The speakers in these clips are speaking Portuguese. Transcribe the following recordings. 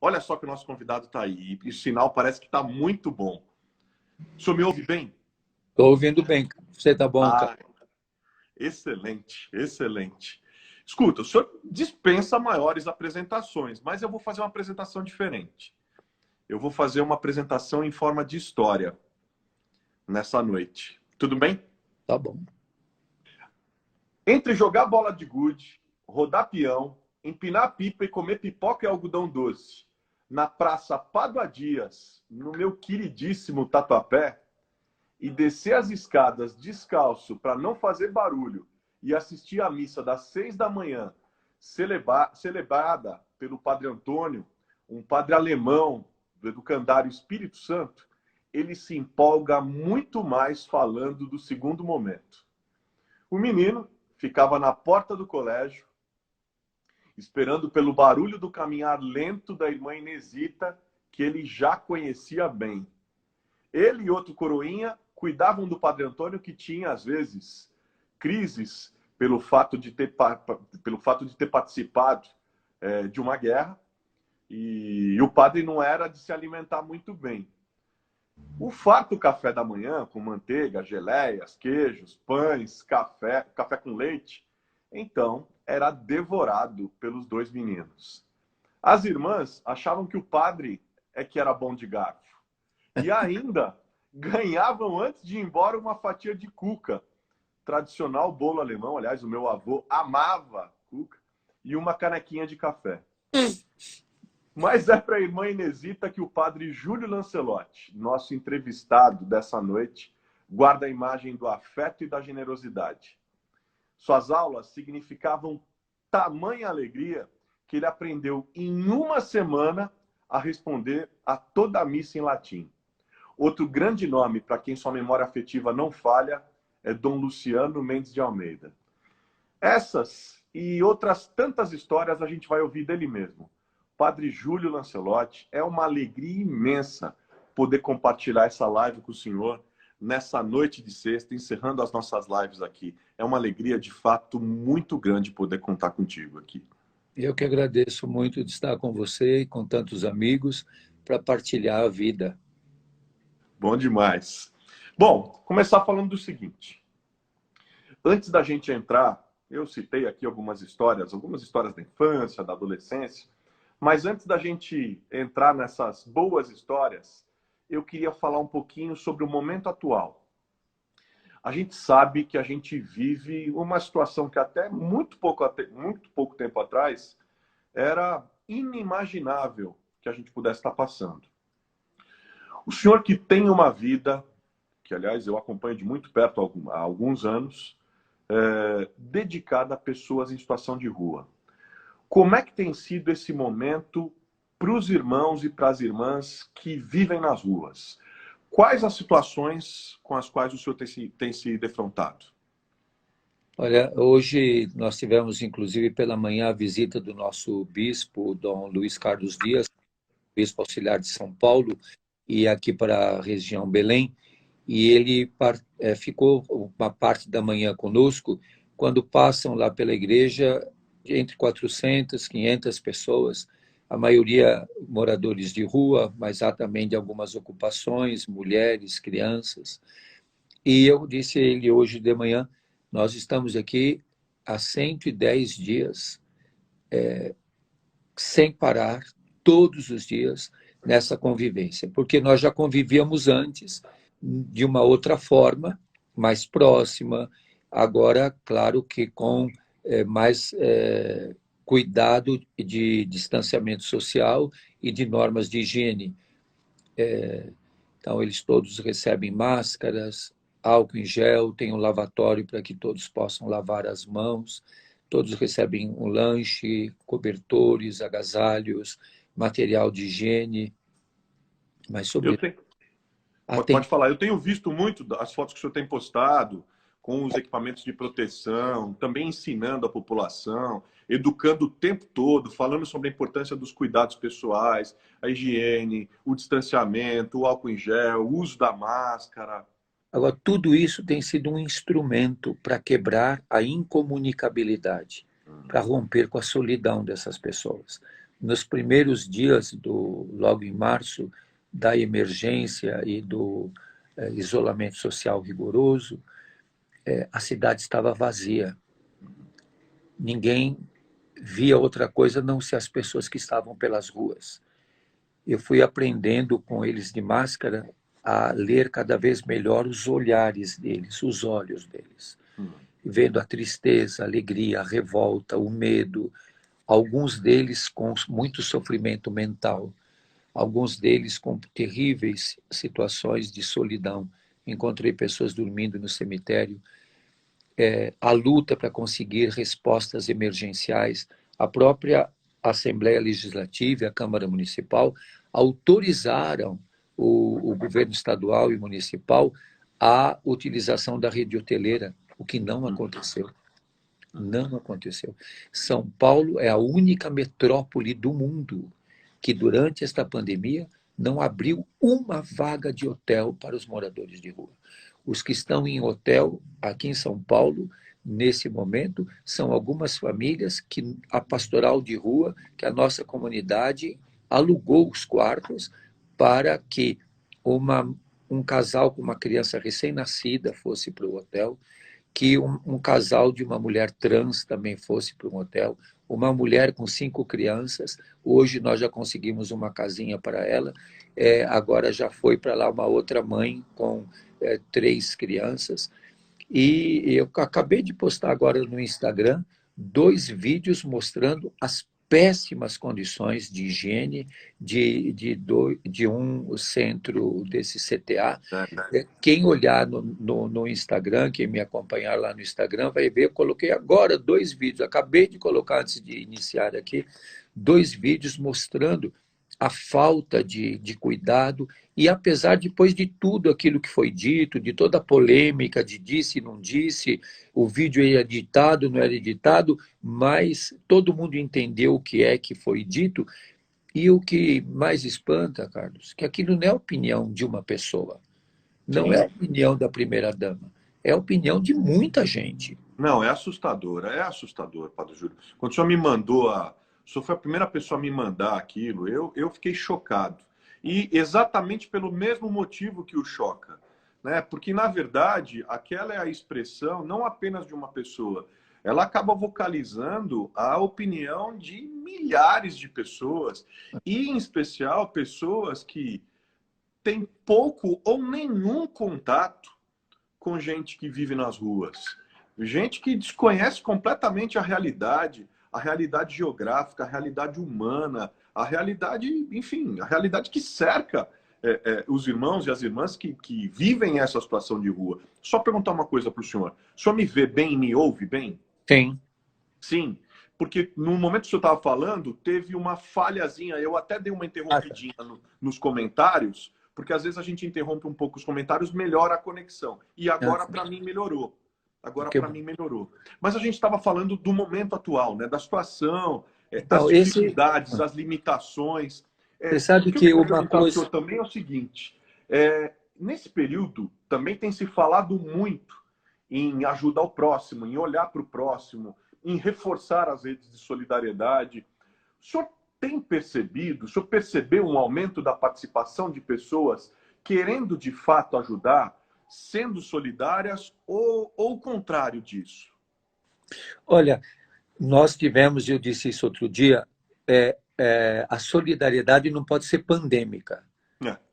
Olha só que o nosso convidado está aí. E o sinal parece que está muito bom. O senhor me ouve bem? Estou ouvindo bem. Você está bom, cara? Excelente, excelente. Escuta, o senhor dispensa maiores apresentações, mas eu vou fazer uma apresentação diferente. Eu vou fazer uma apresentação em forma de história nessa noite. Tudo bem? Tá bom. Entre jogar bola de gude, rodar peão, empinar pipa e comer pipoca e algodão doce na Praça Pádua Dias, no meu queridíssimo Tatuapé, e descer as escadas descalço para não fazer barulho e assistir a missa das 6 da manhã, celebrada pelo Padre Antônio, um padre alemão do Educandário Espírito Santo, ele se empolga muito mais falando do segundo momento. O menino ficava na porta do colégio, esperando pelo barulho do caminhar lento da irmã Inesita, que ele já conhecia bem. Ele e outro coroinha cuidavam do Padre Antônio, que tinha, às vezes, crises pelo fato de ter participado de uma guerra, e o padre não era de se alimentar muito bem. O farto café da manhã, com manteiga, geleias, queijos, pães, café com leite, então era devorado pelos dois meninos. As irmãs achavam que o padre é que era bom de garfo. E ainda ganhavam, antes de ir embora, uma fatia de cuca, tradicional bolo alemão. Aliás, o meu avô amava cuca, e uma canequinha de café. Mas é para a irmã Inesita que o padre Júlio Lancelotti, nosso entrevistado dessa noite, guarda a imagem do afeto e da generosidade. Suas aulas significavam tamanha alegria que ele aprendeu em uma semana a responder a toda a missa em latim. Outro grande nome para quem sua memória afetiva não falha é Dom Luciano Mendes de Almeida. Essas e outras tantas histórias a gente vai ouvir dele mesmo. Padre Júlio Lancelotti, é uma alegria imensa poder compartilhar essa live com o senhor nessa noite de sexta, encerrando as nossas lives aqui. É uma alegria, de fato, muito grande poder contar contigo aqui. Eu que agradeço muito de estar com você e com tantos amigos para partilhar a vida. Bom demais. Bom, começar falando do seguinte. Antes da gente entrar, eu citei aqui algumas histórias da infância, da adolescência, mas antes da gente entrar nessas boas histórias, eu queria falar um pouquinho sobre o momento atual. A gente sabe que a gente vive uma situação que até muito pouco tempo atrás era inimaginável que a gente pudesse estar passando. O senhor que tem uma vida, que aliás eu acompanho de muito perto há alguns anos, dedicada a pessoas em situação de rua. Como é que tem sido esse momento para os irmãos e para as irmãs que vivem nas ruas? Quais as situações com as quais o senhor tem se defrontado? Olha, hoje nós tivemos, inclusive, pela manhã, a visita do nosso bispo, Dom Luiz Carlos Dias, bispo auxiliar de São Paulo, e aqui para a região Belém, e ele ficou uma parte da manhã conosco. Quando passam lá pela igreja, entre 400, 500 pessoas, a maioria moradores de rua, mas há também de algumas ocupações, mulheres, crianças. E eu disse a ele hoje de manhã, nós estamos aqui há 110 dias, sem parar, todos os dias, nessa convivência, porque nós já convivíamos antes, de uma outra forma, mais próxima, agora, claro que com mais cuidado de distanciamento social e de normas de higiene. Então, eles todos recebem máscaras, álcool em gel, tem um lavatório para que todos possam lavar as mãos, todos recebem um lanche, cobertores, agasalhos, material de higiene, mas sobretudo... Pode falar. Eu tenho visto muito as fotos que o senhor tem postado com os equipamentos de proteção, também ensinando a população, educando o tempo todo, falando sobre a importância dos cuidados pessoais, a higiene, o distanciamento, o álcool em gel, o uso da máscara. Agora, tudo isso tem sido um instrumento para quebrar a incomunicabilidade, para romper com a solidão dessas pessoas. nos primeiros dias, logo em março, da emergência e do isolamento social rigoroso, a cidade estava vazia. Ninguém via outra coisa não ser as pessoas que estavam pelas ruas. Eu fui aprendendo com eles de máscara a ler cada vez melhor os olhares deles, os olhos deles, vendo a tristeza, a alegria, a revolta, o medo, alguns deles com muito sofrimento mental, alguns deles com terríveis situações de solidão. Encontrei pessoas dormindo no cemitério, a luta para conseguir respostas emergenciais. A própria Assembleia Legislativa e a Câmara Municipal autorizaram o governo estadual e municipal a utilização da rede hoteleira, o que não aconteceu. Não aconteceu. São Paulo é a única metrópole do mundo que, durante esta pandemia, não abriu uma vaga de hotel para os moradores de rua. Os que estão em hotel aqui em São Paulo, nesse momento, são algumas famílias que a pastoral de rua, que a nossa comunidade alugou os quartos para que um casal com uma criança recém-nascida fosse para o hotel, que um casal de uma mulher trans também fosse para um hotel, uma mulher com 5 crianças, hoje nós já conseguimos uma casinha para ela, agora já foi para lá uma outra mãe com 3 crianças, e eu acabei de postar agora no Instagram 2 vídeos mostrando as péssimas condições de higiene de um centro desse CTA. Quem olhar no Instagram, quem me acompanhar lá no Instagram, vai ver, eu coloquei agora 2 vídeos, acabei de colocar antes de iniciar aqui, 2 vídeos mostrando a falta de cuidado, e apesar, depois de tudo aquilo que foi dito, de toda a polêmica de disse, não disse, o vídeo é editado, não era editado, mas todo mundo entendeu o que é que foi dito, e o que mais espanta, Carlos, que aquilo não é a opinião de uma pessoa, não é a opinião da primeira-dama, é a opinião de muita gente. Não, é assustador, Padre Júlio. Quando o senhor me mandou, o senhor foi a primeira pessoa a me mandar aquilo, eu fiquei chocado. E exatamente pelo mesmo motivo que o choca, né? Porque, na verdade, aquela é a expressão não apenas de uma pessoa, ela acaba vocalizando a opinião de milhares de pessoas, e, em especial, pessoas que têm pouco ou nenhum contato com gente que vive nas ruas. Gente que desconhece completamente a realidade geográfica, a realidade humana, a realidade, enfim, a realidade que cerca os irmãos e as irmãs que vivem essa situação de rua. Só perguntar uma coisa para o senhor me vê bem e me ouve bem? Sim. Sim, porque no momento que o senhor estava falando, teve uma falhazinha, eu até dei uma interrompidinha nos comentários, porque às vezes a gente interrompe um pouco os comentários, melhora a conexão. E agora, para mim, melhorou. Mas a gente estava falando do momento atual, né? Da situação, das dificuldades, as limitações. Você sabe que uma coisa também é o seguinte, nesse período também tem se falado muito em ajudar o próximo, em olhar para o próximo, em reforçar as redes de solidariedade. O senhor tem percebido, o senhor percebeu um aumento da participação de pessoas querendo de fato ajudar, sendo solidárias, ou o contrário disso? Olha, nós tivemos, eu disse isso outro dia, a solidariedade não pode ser pandêmica.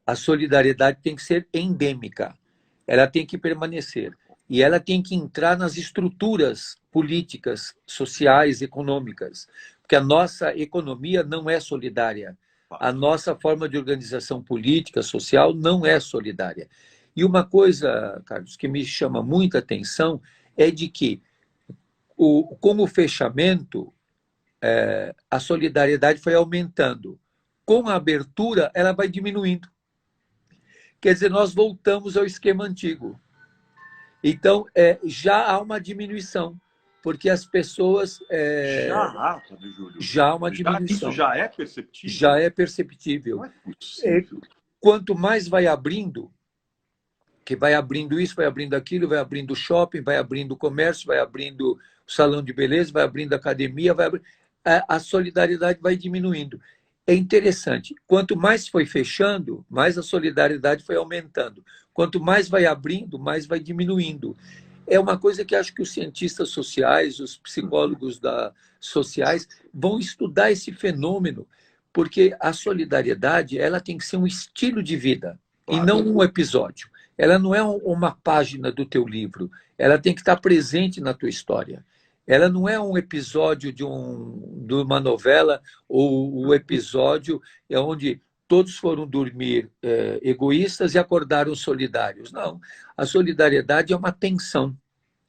A solidariedade tem que ser endêmica. Ela tem que permanecer. E ela tem que entrar nas estruturas políticas, sociais, econômicas. Porque a nossa economia não é solidária. A nossa forma de organização política, social, não é solidária. E uma coisa, Carlos, que me chama muita atenção é de que, com o fechamento, a solidariedade foi aumentando. Com a abertura, ela vai diminuindo. Quer dizer, nós voltamos ao esquema antigo. Então, já há uma diminuição, porque as pessoas... Padre Júlio. Já há uma diminuição. Isso já é perceptível? Já é perceptível. Não é possível. Quanto mais vai abrindo, que vai abrindo isso, vai abrindo aquilo, vai abrindo o shopping, vai abrindo o comércio, vai abrindo o salão de beleza, vai abrindo a academia, a solidariedade vai diminuindo. É interessante, quanto mais foi fechando, mais a solidariedade foi aumentando. Quanto mais vai abrindo, mais vai diminuindo. É uma coisa que acho que os cientistas sociais, os psicólogos sociais vão estudar esse fenômeno, porque a solidariedade ela tem que ser um estilo de vida e não um episódio. Ela não é uma página do teu livro, ela tem que estar presente na tua história. Ela não é um episódio de uma novela ou o episódio onde todos foram dormir egoístas e acordaram solidários. Não, a solidariedade é uma tensão,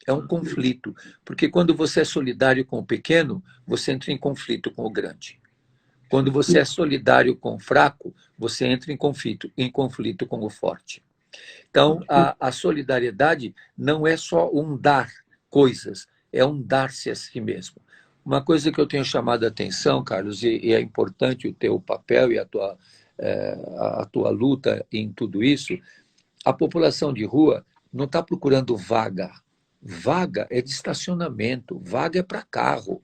é um conflito, porque quando você é solidário com o pequeno, você entra em conflito com o grande. Quando você é solidário com o fraco, você entra em conflito com o forte. Então, a solidariedade não é só um dar coisas, é um dar-se a si mesmo. Uma coisa que eu tenho chamado a atenção, Carlos, e é importante o teu papel e a tua luta em tudo isso, a população de rua não está procurando vaga. Vaga é de estacionamento, vaga é para carro.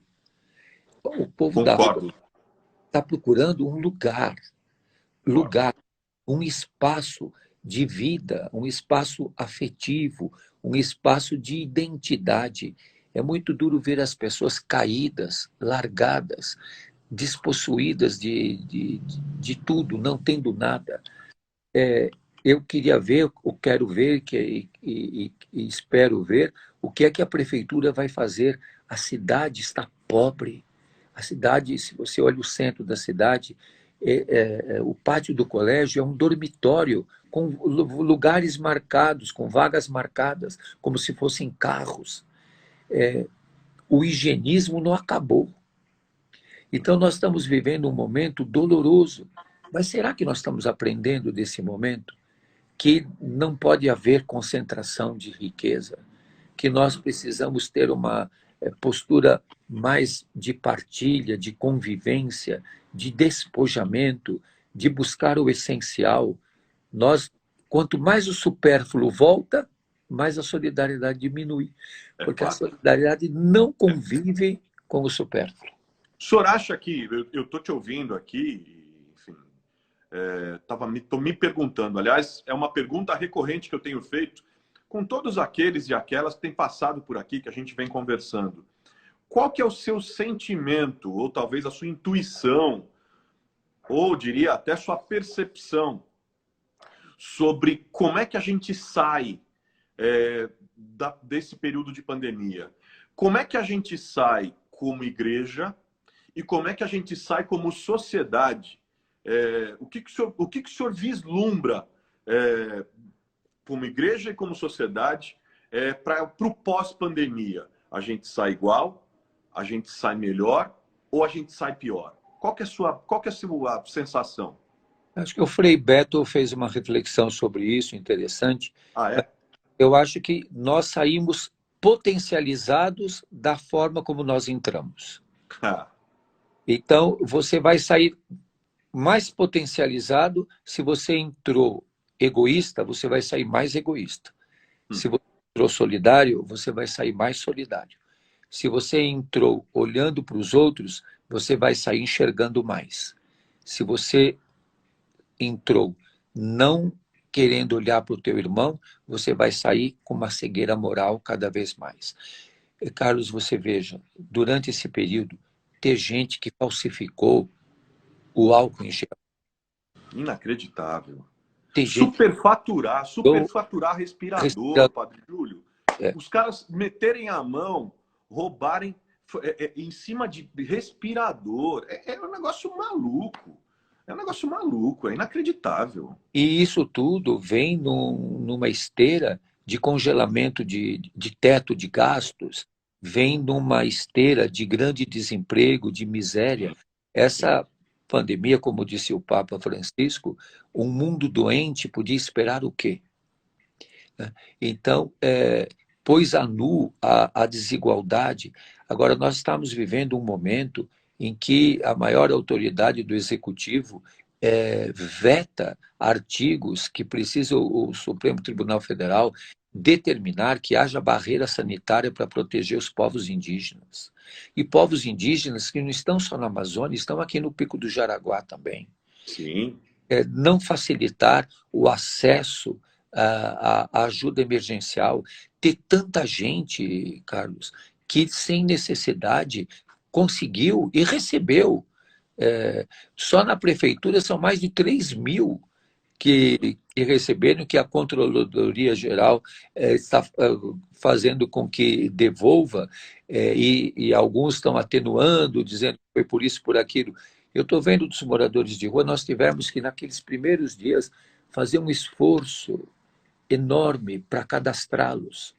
O povo da rua está procurando um lugar, um espaço de vida, um espaço afetivo, um espaço de identidade. É muito duro ver as pessoas caídas, largadas, despossuídas de tudo, não tendo nada. Eu queria ver, eu quero ver e espero ver o que é que a prefeitura vai fazer. A cidade está pobre. A cidade, se você olha o centro da cidade, o pátio do colégio é um dormitório com lugares marcados, com vagas marcadas, como se fossem carros. O higienismo não acabou. Então, nós estamos vivendo um momento doloroso. Mas será que nós estamos aprendendo desse momento? Que não pode haver concentração de riqueza, que nós precisamos ter uma postura mais de partilha, de convivência, de despojamento, de buscar o essencial. Quanto mais o supérfluo volta, mais a solidariedade diminui, porque a solidariedade não convive com o supérfluo. O senhor acha que, eu estou te ouvindo aqui, enfim, estou me perguntando, aliás, é uma pergunta recorrente que eu tenho feito com todos aqueles e aquelas que têm passado por aqui, que a gente vem conversando. Qual que é o seu sentimento, ou talvez a sua intuição, ou diria até sua percepção, sobre como é que a gente sai desse período de pandemia? Como é que a gente sai como igreja e como é que a gente sai como sociedade? O que o senhor vislumbra como igreja e como sociedade para o pós-pandemia? A gente sai igual? A gente sai melhor? Ou a gente sai pior? Qual que é a sua sensação? Acho que o Frei Beto fez uma reflexão sobre isso, interessante. Ah, é? Eu acho que nós saímos potencializados da forma como nós entramos. Então, você vai sair mais potencializado. Se você entrou egoísta, você vai sair mais egoísta. Se você entrou solidário, você vai sair mais solidário. Se você entrou olhando para os outros, você vai sair enxergando mais. Se você entrou não querendo olhar para o teu irmão, você vai sair com uma cegueira moral cada vez mais. E, Carlos, você veja, durante esse período, tem gente que falsificou o álcool em gel. Inacreditável. Tem superfaturar respirador, Padre Júlio. Os caras meterem a mão, roubarem em cima de respirador. É um negócio maluco. É um negócio maluco, é inacreditável. E isso tudo vem numa esteira de congelamento de teto de gastos, vem numa esteira de grande desemprego, de miséria. Essa pandemia, como disse o Papa Francisco, um mundo doente podia esperar o quê? Então, pôs a nu a desigualdade. Agora, nós estamos vivendo um momento em que a maior autoridade do executivo veta artigos que precisa o Supremo Tribunal Federal determinar que haja barreira sanitária para proteger os povos indígenas. E povos indígenas que não estão só na Amazônia, estão aqui no Pico do Jaraguá também. Sim. Não facilitar o acesso à ajuda emergencial. Ter tanta gente, Carlos, que sem necessidade conseguiu e recebeu. Só na prefeitura são mais de 3 mil que receberam, que a Controladoria Geral está fazendo com que devolva, e alguns estão atenuando, dizendo que foi por isso, por aquilo. Eu estou vendo dos moradores de rua, nós tivemos que, naqueles primeiros dias, fazer um esforço enorme para cadastrá-los,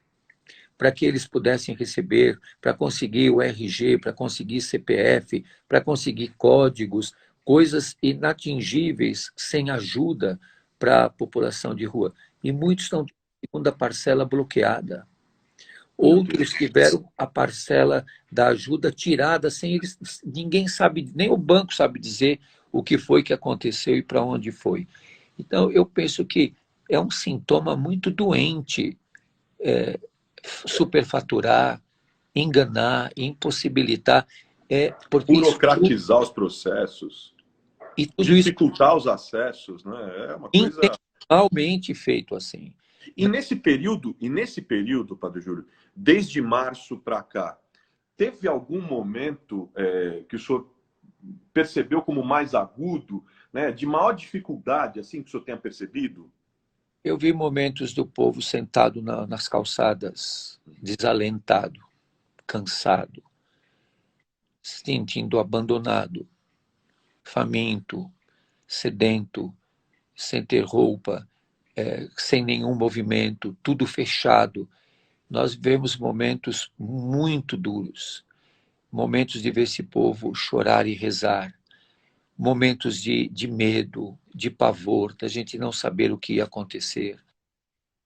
para que eles pudessem receber, para conseguir o RG, para conseguir CPF, para conseguir códigos, coisas inatingíveis sem ajuda para a população de rua. E muitos estão com a segunda parcela bloqueada. Outros tiveram a parcela da ajuda tirada sem eles, ninguém sabe, nem o banco sabe dizer o que foi que aconteceu e para onde foi. Então, eu penso que é um sintoma muito doente, superfaturar, enganar, impossibilitar. Burocratizar os processos, e tudo dificultar os acessos, né? É uma coisa intencionalmente feito assim. E nesse período, Padre Júlio, desde março para cá, teve algum momento que o senhor percebeu como mais agudo, né, de maior dificuldade, assim, que o senhor tenha percebido? Eu vi momentos do povo sentado nas calçadas, desalentado, cansado, se sentindo abandonado, faminto, sedento, sem ter roupa, sem nenhum movimento, tudo fechado. Nós vivemos momentos muito duros, momentos de ver esse povo chorar e rezar, momentos de medo, de pavor, da gente não saber o que ia acontecer.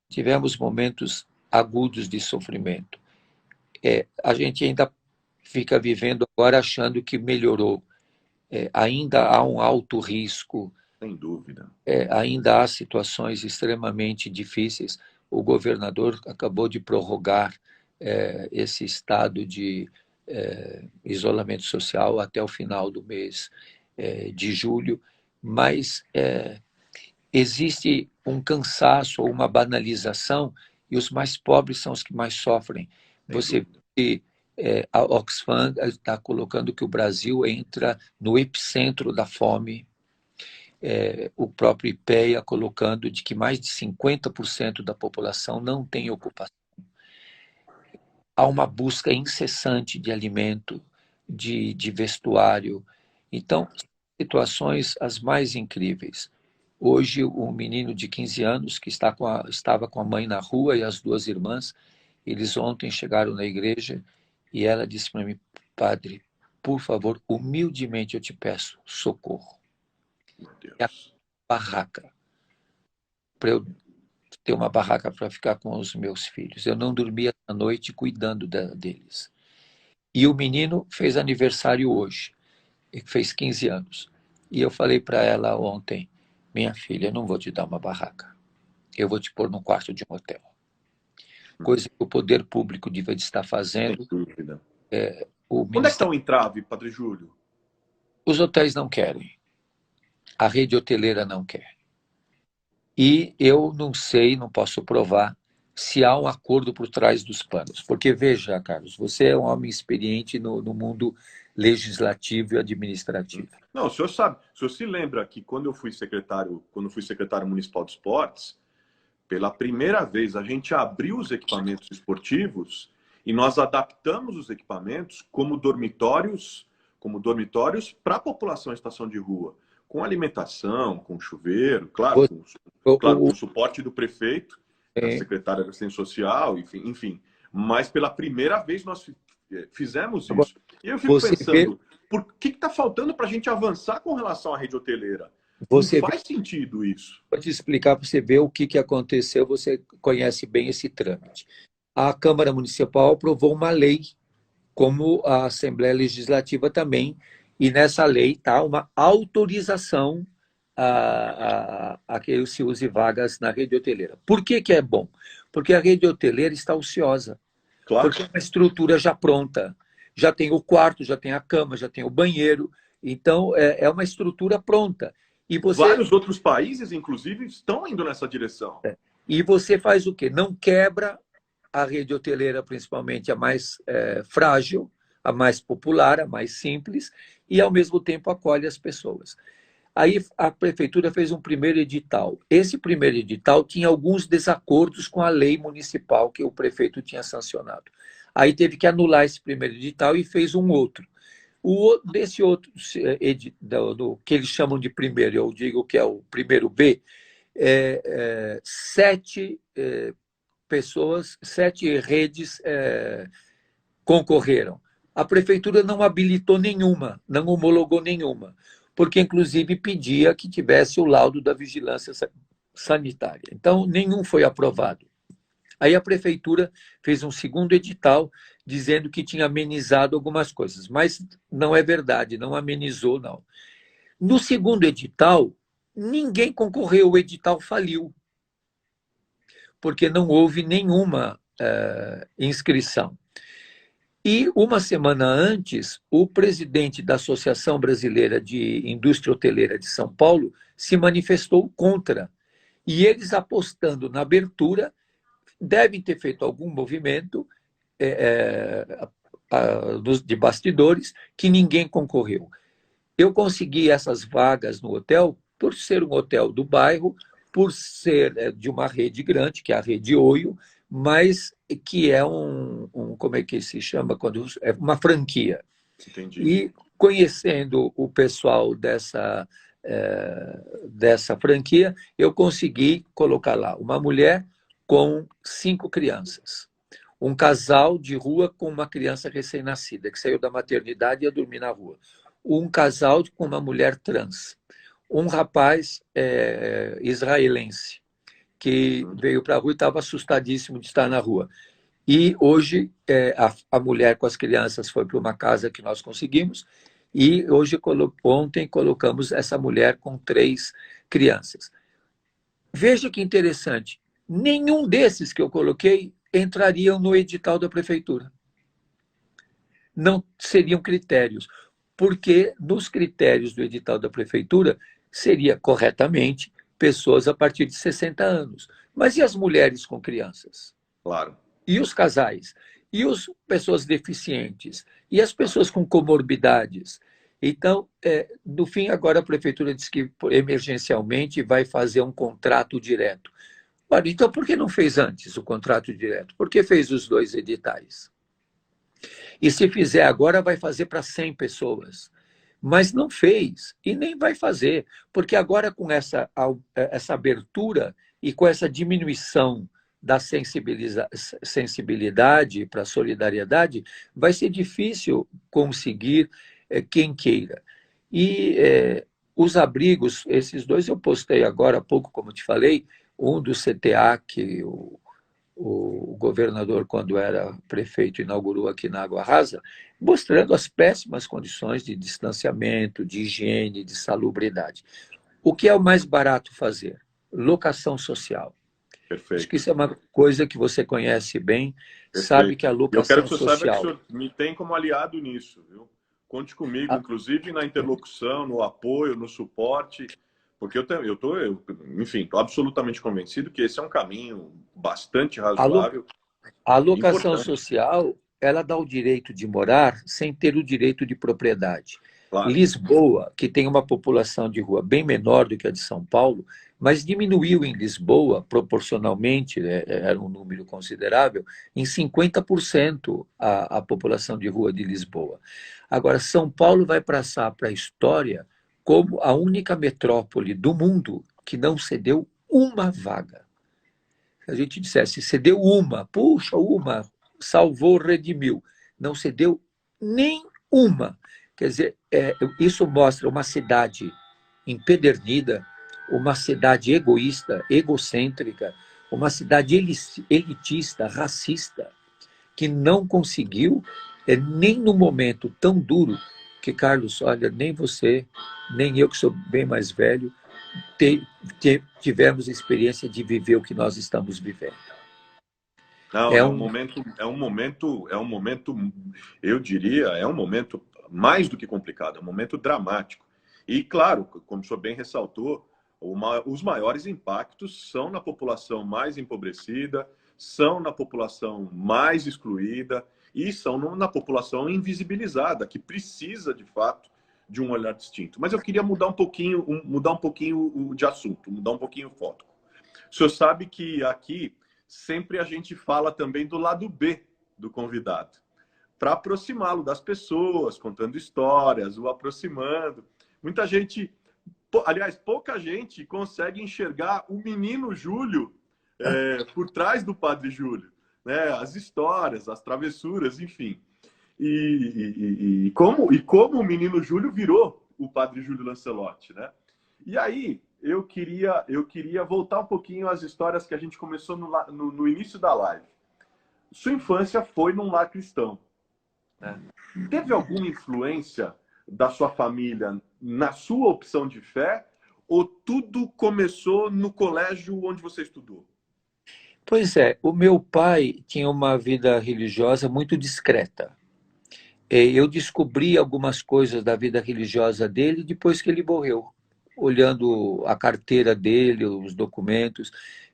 Tivemos momentos agudos de sofrimento. A gente ainda fica vivendo agora achando que melhorou. Ainda há um alto risco. Sem dúvida. Ainda há situações extremamente difíceis. O governador acabou de prorrogar esse estado de isolamento social até o final do mês de julho, mas existe um cansaço ou uma banalização, e os mais pobres são os que mais sofrem. Você vê, a Oxfam está colocando que o Brasil entra no epicentro da fome, o próprio IPEA colocando de que mais de 50% da população não tem ocupação. Há uma busca incessante de alimento, de vestuário. Então, situações as mais incríveis. Hoje, um menino de 15 anos que estava com a mãe na rua e as duas irmãs, eles ontem chegaram na igreja e ela disse para mim: padre, por favor, humildemente eu te peço socorro. Meu Deus. É a barraca, para eu ter uma barraca para ficar com os meus filhos. Eu não dormia à noite cuidando deles. E o menino fez aniversário hoje, fez 15 anos. E eu falei para ela ontem: minha filha, eu não vou te dar uma barraca. Eu vou te pôr no quarto de um hotel. Coisa que o poder público devia estar fazendo. Sem dúvida. Onde é que está o entrave, Padre Júlio? Os hotéis não querem. A rede hoteleira não quer. E eu não sei, não posso provar, se há um acordo por trás dos panos. Porque, veja, Carlos, você é um homem experiente no mundo legislativo e administrativo. Não, o senhor sabe, o senhor se lembra que quando eu fui secretário municipal de esportes, pela primeira vez a gente abriu os equipamentos esportivos e nós adaptamos os equipamentos como dormitórios para a população em situação de rua, com alimentação, com chuveiro, claro, com o suporte do prefeito, da secretária da Assistência Social, enfim. Mas pela primeira vez nós fizemos isso. E eu fico pensando, por que está faltando para a gente avançar com relação à rede hoteleira? Não faz sentido isso. Vou te explicar para você ver o que aconteceu, você conhece bem esse trâmite. A Câmara Municipal aprovou uma lei, como a Assembleia Legislativa também, e nessa lei está uma autorização a que se use vagas na rede hoteleira. Por que que é bom? Porque a rede hoteleira está ociosa. Claro. Porque é uma estrutura já pronta. Já tem o quarto, já tem a cama, já tem o banheiro. Então, é uma estrutura pronta. E Vários outros países, inclusive, estão indo nessa direção. E você faz o quê? Não quebra a rede hoteleira, principalmente a mais frágil, a mais popular, a mais simples, e, ao mesmo tempo, acolhe as pessoas. Aí a prefeitura fez um primeiro edital. Esse primeiro edital tinha alguns desacordos com a lei municipal que o prefeito tinha sancionado. Aí teve que anular esse primeiro edital e fez um outro. Desse outro, do que eles chamam de primeiro, eu digo que é o primeiro B, 7 pessoas, 7 redes concorreram. A prefeitura não habilitou nenhuma, não homologou nenhuma, porque, inclusive, pedia que tivesse o laudo da vigilância sanitária. Então, nenhum foi aprovado. Aí a prefeitura fez um segundo edital dizendo que tinha amenizado algumas coisas, mas não é verdade, não amenizou, não. No segundo edital, ninguém concorreu, o edital faliu, porque não houve nenhuma inscrição. E, uma semana antes, o presidente da Associação Brasileira de Indústria Hoteleira de São Paulo se manifestou contra. E eles, apostando na abertura, devem ter feito algum movimento de bastidores que ninguém concorreu. Eu consegui essas vagas no hotel por ser um hotel do bairro, por ser de uma rede grande, que é a Rede Oio, mas que é como é que se chama? É uma franquia. Entendi. E, conhecendo o pessoal dessa franquia, eu consegui colocar lá uma mulher com 5 crianças, um casal de rua com uma criança recém-nascida, que saiu da maternidade e ia dormir na rua, um casal com uma mulher trans, um rapaz israelense, que veio para a rua e estava assustadíssimo de estar na rua. E hoje a mulher com as crianças foi para uma casa que nós conseguimos, e ontem colocamos essa mulher com 3 crianças. Veja que interessante, nenhum desses que eu coloquei entrariam no edital da prefeitura. Não seriam critérios, porque nos critérios do edital da prefeitura seria corretamente pessoas a partir de 60 anos. Mas e as mulheres com crianças? Claro. E os casais? E as pessoas deficientes? E as pessoas com comorbidades? Então, no fim, agora a prefeitura diz que emergencialmente vai fazer um contrato direto. Olha, então por que não fez antes o contrato direto? Por que fez os 2 editais? E se fizer agora, vai fazer para 100 pessoas. Mas não fez e nem vai fazer, porque agora com essa abertura e com essa diminuição da sensibilidade para a solidariedade, vai ser difícil conseguir quem queira. E os abrigos, esses 2 eu postei agora há pouco, como te falei, um do CTA, que o governador, quando era prefeito, inaugurou aqui na Água Rasa, mostrando as péssimas condições de distanciamento, de higiene, de salubridade. O que é o mais barato fazer? Locação social. Perfeito. Acho que isso é uma coisa que você conhece bem, sabe que a locação social... Eu quero que você saiba que o senhor me tem como aliado nisso, viu? Conte comigo, inclusive na interlocução, no apoio, no suporte, porque enfim, estou absolutamente convencido que esse é um caminho bastante razoável. A locação social, ela dá o direito de morar sem ter o direito de propriedade. Claro. Lisboa, que tem uma população de rua bem menor do que a de São Paulo, mas diminuiu em Lisboa, proporcionalmente, era um número considerável, em 50% a população de rua de Lisboa. Agora, São Paulo vai passar para a história como a única metrópole do mundo que não cedeu uma vaga. Se a gente dissesse, cedeu uma, puxa, uma, salvou, redimiu. Não cedeu nem uma. Quer dizer, isso mostra uma cidade empedernida, uma cidade egoísta, egocêntrica, uma cidade elitista, racista, que não conseguiu, nem no momento tão duro que, Carlos, olha, nem você, nem eu que sou bem mais velho, tivemos a experiência de viver o que nós estamos vivendo. Não, eu diria, é um momento mais do que complicado, é um momento dramático. E, claro, como o senhor bem ressaltou, os maiores impactos são na população mais empobrecida, são na população mais excluída e são na população invisibilizada, que precisa, de fato, de um olhar distinto. Mas eu queria mudar um pouquinho de assunto, mudar um pouquinho o foco. O senhor sabe que aqui sempre a gente fala também do lado B do convidado, para aproximá-lo das pessoas, contando histórias, o aproximando. Muita gente, aliás, pouca gente consegue enxergar o menino Júlio por trás do Padre Júlio, né? As histórias, as travessuras, enfim. E como o menino Júlio virou o Padre Júlio Lancelotti, né? E aí eu queria voltar um pouquinho às histórias que a gente começou no início da live. Sua infância foi num lar cristão, né? Teve alguma influência da sua família na sua opção de fé? Ou tudo começou no colégio onde você estudou? Pois é, o meu pai tinha uma vida religiosa muito discreta. Eu descobri algumas coisas da vida religiosa dele depois que ele morreu, olhando a carteira dele, os documentos.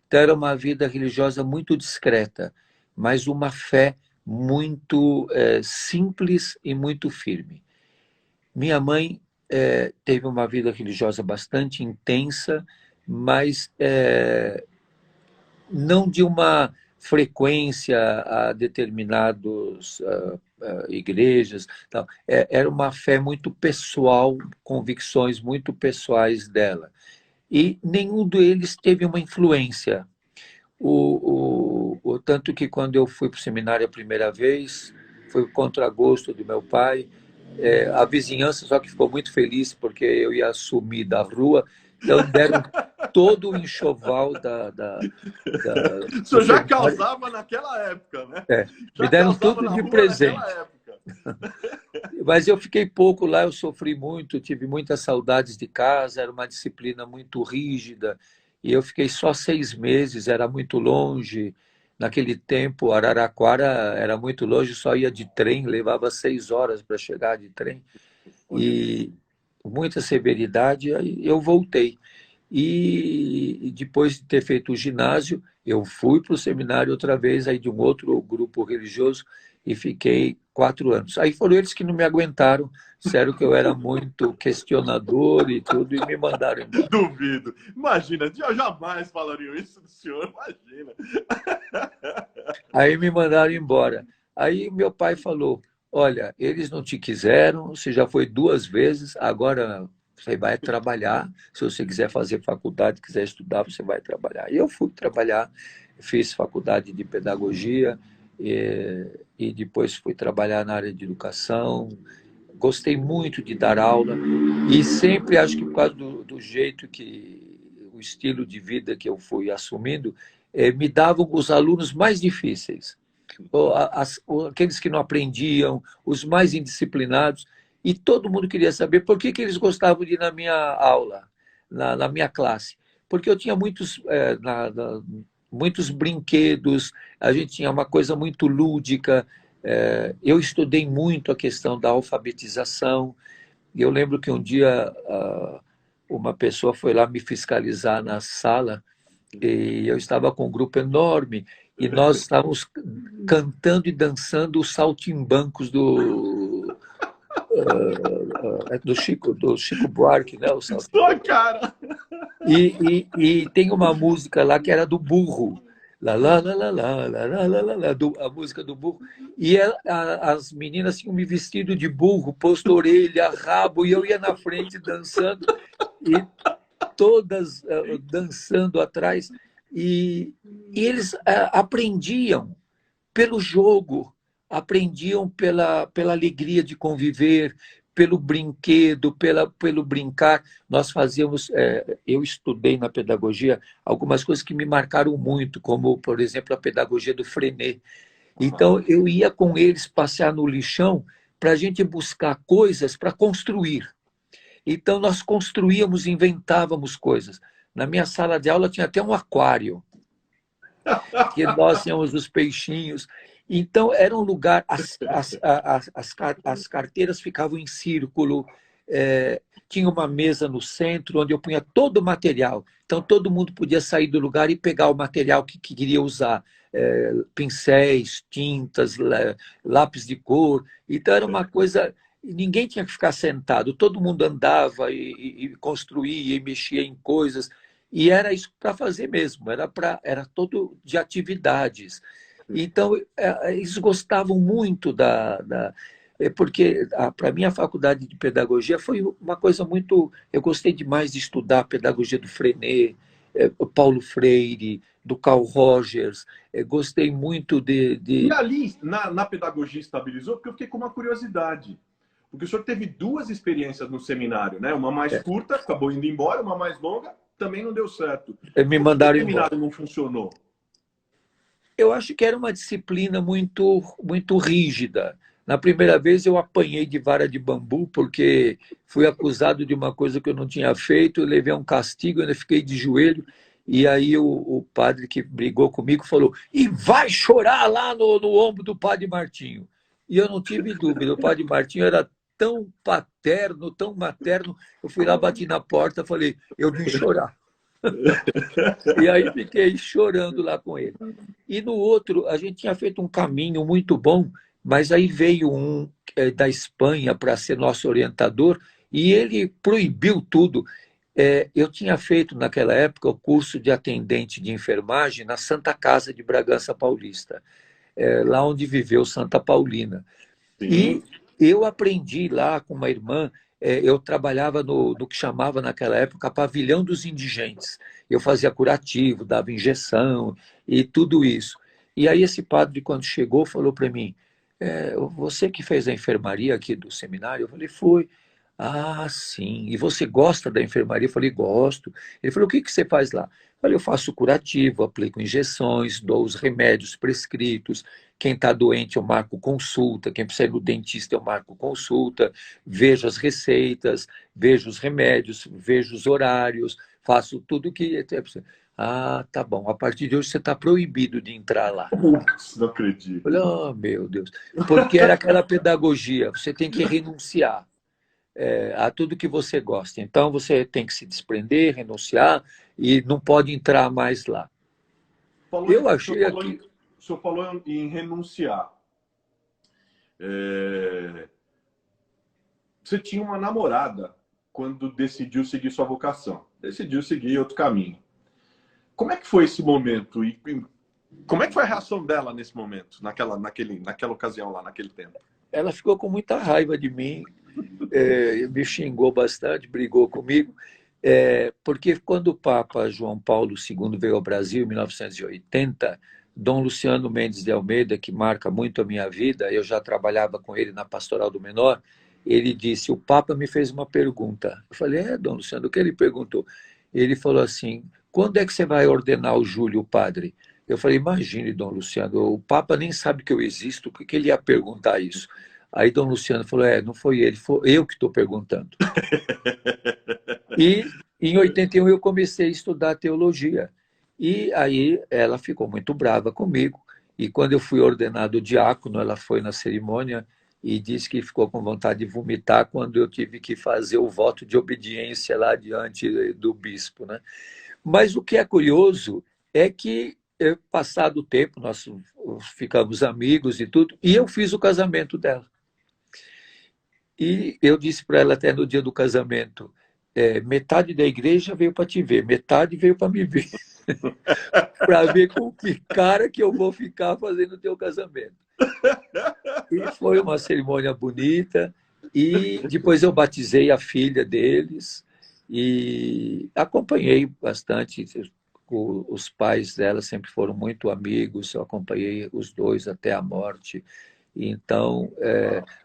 Então, era uma vida religiosa muito discreta, mas uma fé muito simples e muito firme. Minha mãe teve uma vida religiosa bastante intensa, mas não de uma frequência a determinadas igrejas. Tal. Era uma fé muito pessoal, convicções muito pessoais dela. E nenhum deles teve uma influência. Tanto que quando eu fui para o seminário a primeira vez, foi contra gosto do meu pai, a vizinhança só que ficou muito feliz porque eu ia sumir da rua, então deram todo o enxoval o senhor já causava naquela época, né? Me deram tudo de presente. Mas eu fiquei pouco lá, eu sofri muito, tive muitas saudades de casa, era uma disciplina muito rígida, e eu fiquei só 6 meses, era muito longe. Naquele tempo, Araraquara era muito longe, só ia de trem, levava 6 horas para chegar de trem. E muita severidade, aí eu voltei. E depois de ter feito o ginásio, eu fui para o seminário outra vez, aí de um outro grupo religioso, e fiquei 4 anos. Aí foram eles que não me aguentaram, disseram que eu era muito questionador e tudo, e me mandaram embora. Duvido. Imagina, eu jamais falaria isso do senhor, imagina. Aí me mandaram embora. Aí meu pai falou, olha, eles não te quiseram, você já foi 2 vezes, agora você vai trabalhar. Se você quiser fazer faculdade, quiser estudar, você vai trabalhar. E eu fui trabalhar, fiz faculdade de pedagogia e depois fui trabalhar na área de educação. Gostei muito de dar aula e sempre acho que por causa do jeito que o estilo de vida que eu fui assumindo, me davam os alunos mais difíceis, aqueles que não aprendiam, os mais indisciplinados. E todo mundo queria saber por que eles gostavam de ir na minha aula, na minha classe. Porque eu tinha muitos brinquedos, a gente tinha uma coisa muito lúdica. Eu estudei muito a questão da alfabetização. E eu lembro que um dia uma pessoa foi lá me fiscalizar na sala e eu estava com um grupo enorme e nós estávamos cantando e dançando os saltimbancos do Chico Buarque, né? Sua cara! E tem uma música lá que era do burro. Lá, lá, lá, lá, lá, lá, lá, lá, lá, a música do burro. E as meninas tinham me vestido de burro, posto orelha, rabo, e eu ia na frente dançando, e todas dançando atrás. E eles aprendiam pelo jogo, aprendiam pela alegria de conviver, pelo brinquedo, pelo brincar. Nós fazíamos, eu estudei na pedagogia algumas coisas que me marcaram muito, como, por exemplo, a pedagogia do Freinet. Então, eu ia com eles passear no lixão para a gente buscar coisas para construir. Então, nós construíamos, inventávamos coisas. Na minha sala de aula tinha até um aquário, que nós tínhamos os peixinhos. Então, era um lugar, as carteiras ficavam em círculo, tinha uma mesa no centro onde eu punha todo o material. Então, todo mundo podia sair do lugar e pegar o material que queria usar. Pincéis, tintas, lápis de cor. Então, era uma coisa... Ninguém tinha que ficar sentado, todo mundo andava e construía e mexia em coisas. E era isso para fazer mesmo, era todo de atividades. Então, eles gostavam muito porque, para mim, a faculdade de pedagogia foi uma coisa muito... Eu gostei demais de estudar a pedagogia do Frenet, Paulo Freire, do Carl Rogers, gostei muito E ali, na pedagogia estabilizou, porque eu fiquei com uma curiosidade. Porque o senhor teve duas experiências no seminário, né? Uma mais curta, acabou indo embora, uma mais longa, também não deu certo. Me mandaram embora. O seminário não funcionou? Eu acho que era uma disciplina muito, muito rígida. Na primeira vez eu apanhei de vara de bambu, porque fui acusado de uma coisa que eu não tinha feito, eu levei um castigo, ainda fiquei de joelho, e aí o padre que brigou comigo falou, e vai chorar lá no ombro do padre Martinho. E eu não tive dúvida, o padre Martinho era tão paterno, tão materno, eu fui lá, bati na porta, falei, eu vim chorar. E aí fiquei chorando lá com ele. E no outro, a gente tinha feito um caminho muito bom, mas aí veio um da Espanha para ser nosso orientador e ele proibiu tudo. Eu tinha feito naquela época o curso de atendente de enfermagem na Santa Casa de Bragança Paulista, lá onde viveu Santa Paulina. Sim. E eu aprendi lá com uma irmã, eu trabalhava no que chamava naquela época pavilhão dos indigentes. Eu fazia curativo, dava injeção e tudo isso. E aí esse padre, quando chegou, falou para mim, você que fez a enfermaria aqui do seminário? Eu falei, foi. Ah, sim. E você gosta da enfermaria? Eu falei, gosto. Ele falou, o que você faz lá? Eu falei, eu faço curativo, aplico injeções, dou os remédios prescritos. Quem está doente, eu marco consulta. Quem precisa ir no dentista, eu marco consulta. Vejo as receitas, vejo os remédios, vejo os horários, faço tudo que... Ah, tá bom. A partir de hoje você está proibido de entrar lá. Putz, não acredito. Falei, oh, meu Deus. Porque era aquela pedagogia, você tem que renunciar a tudo que você gosta. Então, você tem que se desprender, renunciar e não pode entrar mais lá. Eu achei aqui... O senhor falou em renunciar. Você tinha uma namorada quando decidiu seguir sua vocação. Decidiu seguir outro caminho. Como é que foi esse momento? E como é que foi a reação dela nesse momento, naquela ocasião lá, naquele tempo? Ela ficou com muita raiva de mim, me xingou bastante, brigou comigo, porque quando o Papa João Paulo II veio ao Brasil, em 1980, Dom Luciano Mendes de Almeida, que marca muito a minha vida, eu já trabalhava com ele na Pastoral do Menor, ele disse, o Papa me fez uma pergunta. Eu falei, Dom Luciano, o que ele perguntou? Ele falou assim, quando é que você vai ordenar o Júlio, o padre? Eu falei, imagine, Dom Luciano, o Papa nem sabe que eu existo, por que ele ia perguntar isso? Aí Dom Luciano falou, não foi ele, foi eu que estou perguntando. E em 81 eu comecei a estudar teologia. E aí ela ficou muito brava comigo. E quando eu fui ordenado diácono, ela foi na cerimônia e disse que ficou com vontade de vomitar quando eu tive que fazer o voto de obediência lá diante do bispo, né? Mas o que é curioso é que, passado o tempo, nós ficamos amigos e tudo, e eu fiz o casamento dela. E eu disse para ela até no dia do casamento, metade da igreja veio para te ver, metade veio para me ver, para ver com que cara que eu vou ficar fazendo o teu casamento. E foi uma cerimônia bonita, e depois eu batizei a filha deles, e acompanhei bastante, os pais dela sempre foram muito amigos, eu acompanhei os dois até a morte. Então,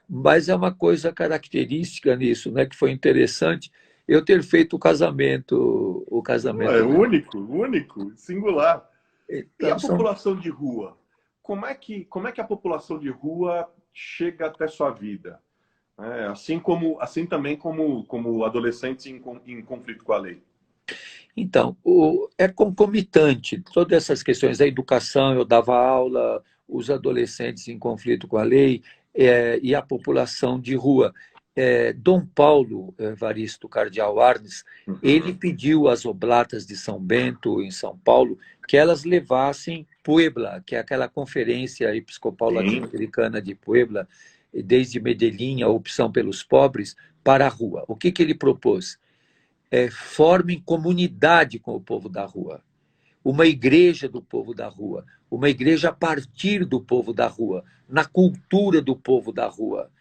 mas é uma coisa característica nisso, né, que foi interessante, eu ter feito o casamento Único, singular. E então, a população de rua? Como é que a população de rua chega até sua vida? Assim também como adolescentes em conflito com a lei. Então, é concomitante. Todas essas questões da educação, eu dava aula, os adolescentes em conflito com a lei e a população de rua. Dom Paulo Evaristo Cardeal Arnes, ele pediu às oblatas de São Bento, em São Paulo, que elas levassem Puebla, que é aquela conferência episcopal latino-americana de Puebla, desde Medellín, a opção pelos pobres, para a rua. O que ele propôs? Formem comunidade com o povo da rua, uma igreja do povo da rua, uma igreja a partir do povo da rua, na cultura do povo da rua.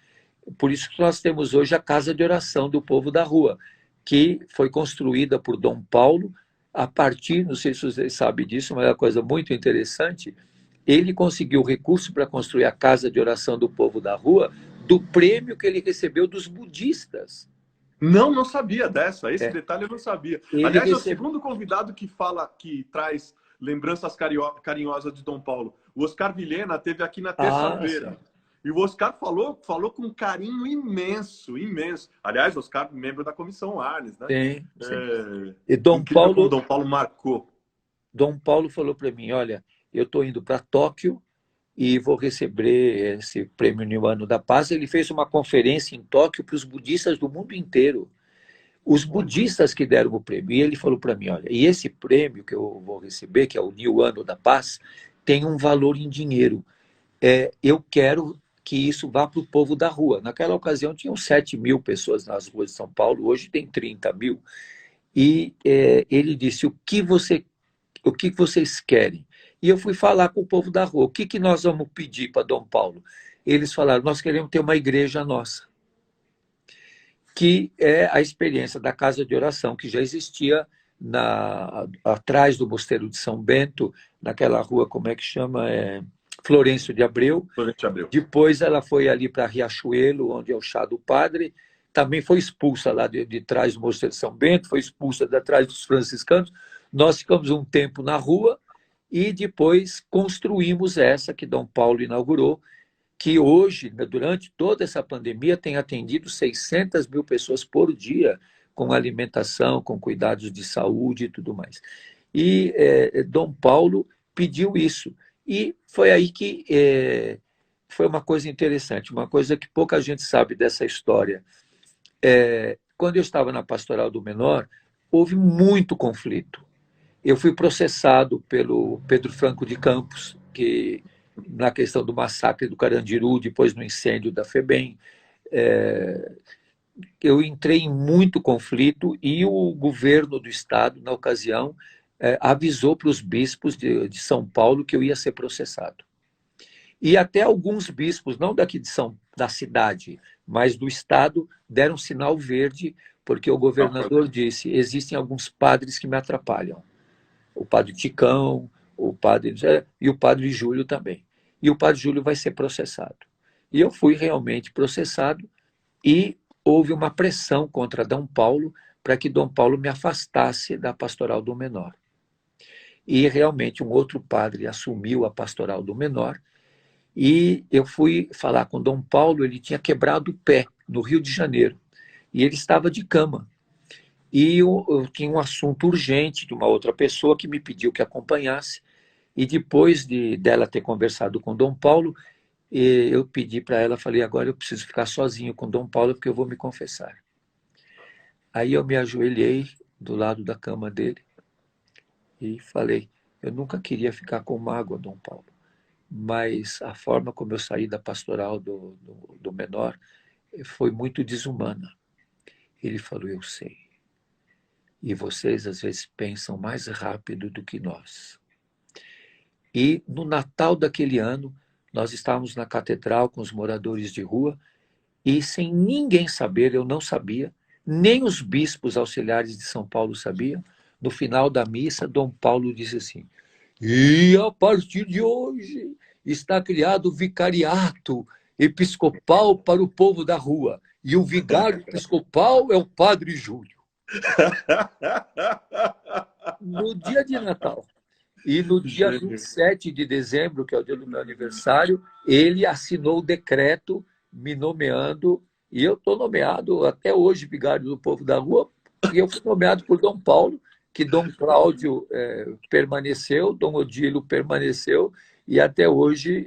Por isso que nós temos hoje a Casa de Oração do Povo da Rua, que foi construída por Dom Paulo a partir, não sei se vocês sabem disso, mas é uma coisa muito interessante, ele conseguiu recurso para construir a Casa de Oração do Povo da Rua do prêmio que ele recebeu dos budistas. Não sabia dessa. Esse detalhe eu não sabia. Aliás, é o segundo convidado que traz lembranças carinhosas de Dom Paulo. O Oscar Vilhena esteve aqui na terça-feira. E o Oscar falou com um carinho imenso. Aliás, o Oscar, membro da Comissão Arnes, né? Sim. E Dom Paulo marcou. Dom Paulo falou para mim, olha, eu estou indo para Tóquio e vou receber esse prêmio Niuano da Paz. Ele fez uma conferência em Tóquio para os budistas do mundo inteiro. Os budistas que deram o prêmio. E ele falou para mim, olha, e esse prêmio que eu vou receber, que é o Niuano da Paz, tem um valor em dinheiro. Eu quero que isso vá para o povo da rua. Naquela ocasião tinham 7 mil pessoas nas ruas de São Paulo, hoje tem 30 mil. E ele disse, o que vocês querem? E eu fui falar com o povo da rua. O que nós vamos pedir para Dom Paulo? Eles falaram, nós queremos ter uma igreja nossa, que é a experiência da casa de oração, que já existia atrás do Mosteiro de São Bento, naquela rua, como é que chama? Florencio de Abreu. Depois ela foi ali para Riachuelo, onde é o Chá do Padre. Também foi expulsa lá de trás do Mosteiro de São Bento, foi expulsa de trás dos franciscanos. Nós ficamos um tempo na rua, e depois construímos essa que Dom Paulo inaugurou, que hoje, durante toda essa pandemia, tem atendido 600 mil pessoas por dia, com alimentação, com cuidados de saúde e tudo mais. E Dom Paulo pediu isso. E foi aí que foi uma coisa interessante, uma coisa que pouca gente sabe dessa história. Quando eu estava na Pastoral do Menor, houve muito conflito. Eu fui processado pelo Pedro Franco de Campos, que na questão do massacre do Carandiru, depois no incêndio da FEBEM. Eu entrei em muito conflito e o governo do estado, na ocasião, avisou para os bispos de São Paulo que eu ia ser processado. E até alguns bispos, não daqui da cidade, mas do estado, deram sinal verde, porque o governador disse, existem alguns padres que me atrapalham. O padre Ticão, o padre e o padre Júlio também. E o padre Júlio vai ser processado. E eu fui realmente processado e houve uma pressão contra Dom Paulo para que Dom Paulo me afastasse da Pastoral do Menor. E realmente um outro padre assumiu a Pastoral do Menor e eu fui falar com Dom Paulo, ele tinha quebrado o pé no Rio de Janeiro e ele estava de cama. E eu tinha um assunto urgente de uma outra pessoa que me pediu que acompanhasse. E depois dela ter conversado com Dom Paulo, eu pedi para ela, falei, agora eu preciso ficar sozinho com Dom Paulo porque eu vou me confessar. Aí eu me ajoelhei do lado da cama dele e falei, eu nunca queria ficar com mágoa, Dom Paulo, mas a forma como eu saí da pastoral do Menor foi muito desumana. Ele falou, eu sei. E vocês, às vezes, pensam mais rápido do que nós. E no Natal daquele ano, nós estávamos na catedral com os moradores de rua e, sem ninguém saber, eu não sabia, nem os bispos auxiliares de São Paulo sabiam, no final da missa, Dom Paulo disse assim, e a partir de hoje está criado o vicariato episcopal para o povo da rua. E o vigário episcopal é o padre Júlio. No dia de Natal. E no dia 27 de dezembro, que é o dia do meu aniversário, ele assinou o decreto me nomeando E eu estou nomeado até hoje vigário do povo da rua, e eu fui nomeado por Dom Paulo, que Dom Cláudio permaneceu, Dom Odílio permaneceu, e até hoje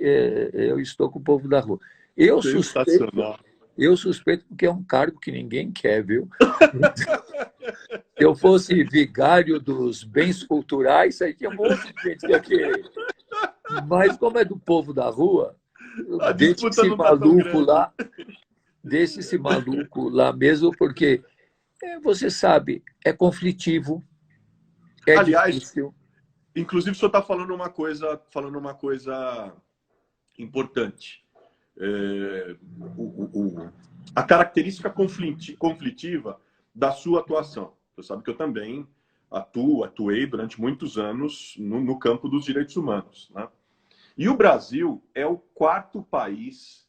eu estou com o povo da rua. Eu suspeito, Sensacional. eu suspeito porque é um cargo que ninguém quer, viu? Se eu fosse vigário dos bens culturais, aí tinha um monte de gente que ia querer. Mas como é do povo da rua, A deixa disputa esse não está tão maluco grande. lá, deixa esse maluco lá mesmo, porque você sabe, é conflitivo, é Aliás, difícil. inclusive, o senhor está falando uma coisa importante. É, a característica conflitiva da sua atuação. Você sabe que eu também atuei durante muitos anos no campo dos direitos humanos. Né? E o Brasil é o quarto país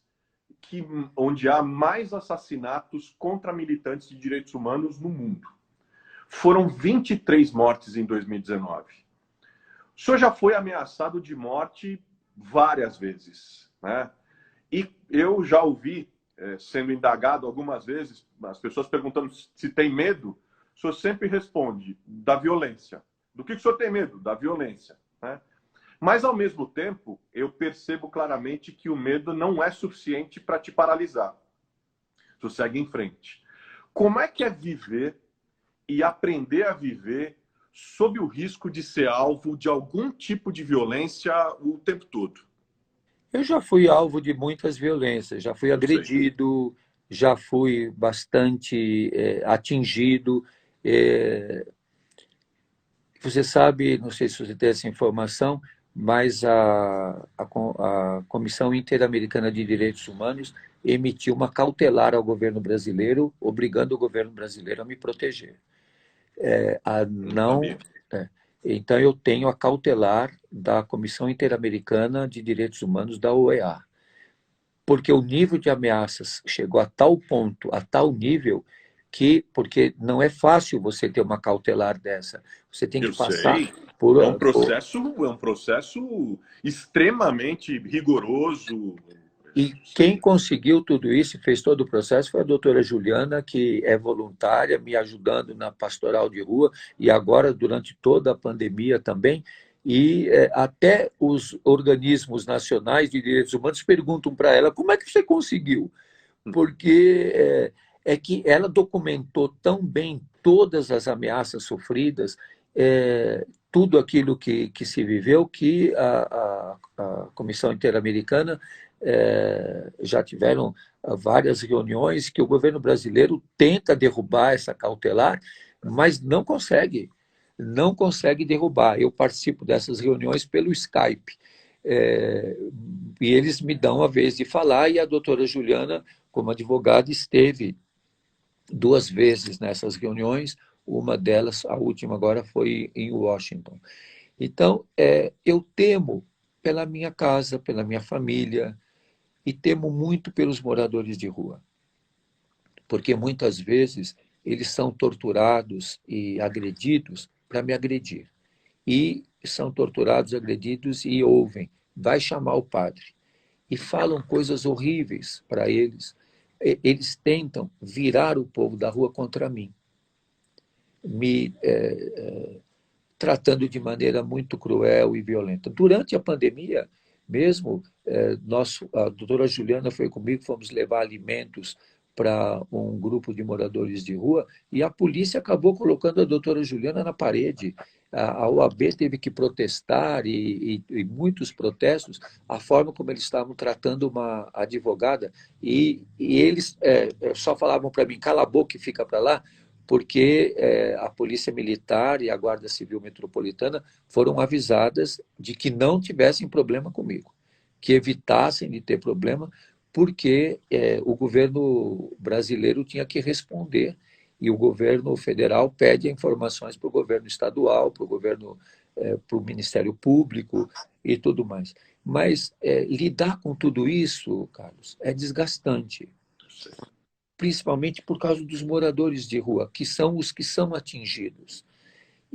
onde há mais assassinatos contra militantes de direitos humanos no mundo. Foram 23 mortes em 2019. O senhor já foi ameaçado de morte várias vezes, né? E eu já ouvi, sendo indagado algumas vezes, as pessoas perguntando se tem medo, o senhor sempre responde da violência. Do que o senhor tem medo? Da violência. Né? Mas, ao mesmo tempo, eu percebo claramente que o medo não é suficiente para te paralisar. Tu segue em frente. Como é que é viver e aprender a viver sob o risco de ser alvo de algum tipo de violência o tempo todo? Eu já fui alvo de muitas violências, já fui Eu sei. agredido, já fui bastante atingido. É, você sabe, não sei se você tem essa informação, mas a Comissão Interamericana de Direitos Humanos emitiu uma cautelar ao governo brasileiro, obrigando o governo brasileiro a me proteger. A Não não, sabia. é. Então, eu tenho a cautelar da Comissão Interamericana de Direitos Humanos, da OEA, porque o nível de ameaças chegou a tal ponto, a tal nível, porque não é fácil você ter uma cautelar dessa. Você tem que Eu passar sei. por, por É um processo extremamente rigoroso. e quem Sei. conseguiu tudo isso e fez todo o processo foi a doutora Juliana, que é voluntária, me ajudando na pastoral de rua, e agora, durante toda a pandemia também. E até os organismos nacionais de direitos humanos perguntam para ela como é que você conseguiu? Porque que ela documentou tão bem todas as ameaças sofridas, tudo aquilo que se viveu, que a Comissão Interamericana já tiveram várias reuniões que o governo brasileiro tenta derrubar essa cautelar, mas não consegue derrubar. Eu participo dessas reuniões pelo Skype. E eles me dão a vez de falar, e a doutora Juliana, como advogada, esteve 2 vezes nessas reuniões, uma delas, a última agora, foi em Washington. Então, eu temo pela minha casa, pela minha família, e temo muito pelos moradores de rua, porque muitas vezes eles são torturados e agredidos para me agredir. E são torturados, agredidos e ouvem, vai chamar o padre. E falam coisas horríveis para eles. Eles tentam virar o povo da rua contra mim, me tratando de maneira muito cruel e violenta. Durante a pandemia, mesmo, a doutora Juliana foi comigo, fomos levar alimentos para um grupo de moradores de rua, e a polícia acabou colocando a doutora Juliana na parede. A OAB teve que protestar, e muitos protestos, a forma como eles estavam tratando uma advogada, e eles só falavam para mim, cala a boca e fica para lá, porque a Polícia Militar e a Guarda Civil Metropolitana foram avisadas de que não tivessem problema comigo, que evitassem de ter problema, porque o governo brasileiro tinha que responder, e o governo federal pede informações para o governo estadual, para o governo, para o Ministério Público e tudo mais. Mas lidar com tudo isso, Carlos, é desgastante, principalmente por causa dos moradores de rua, que são os que são atingidos.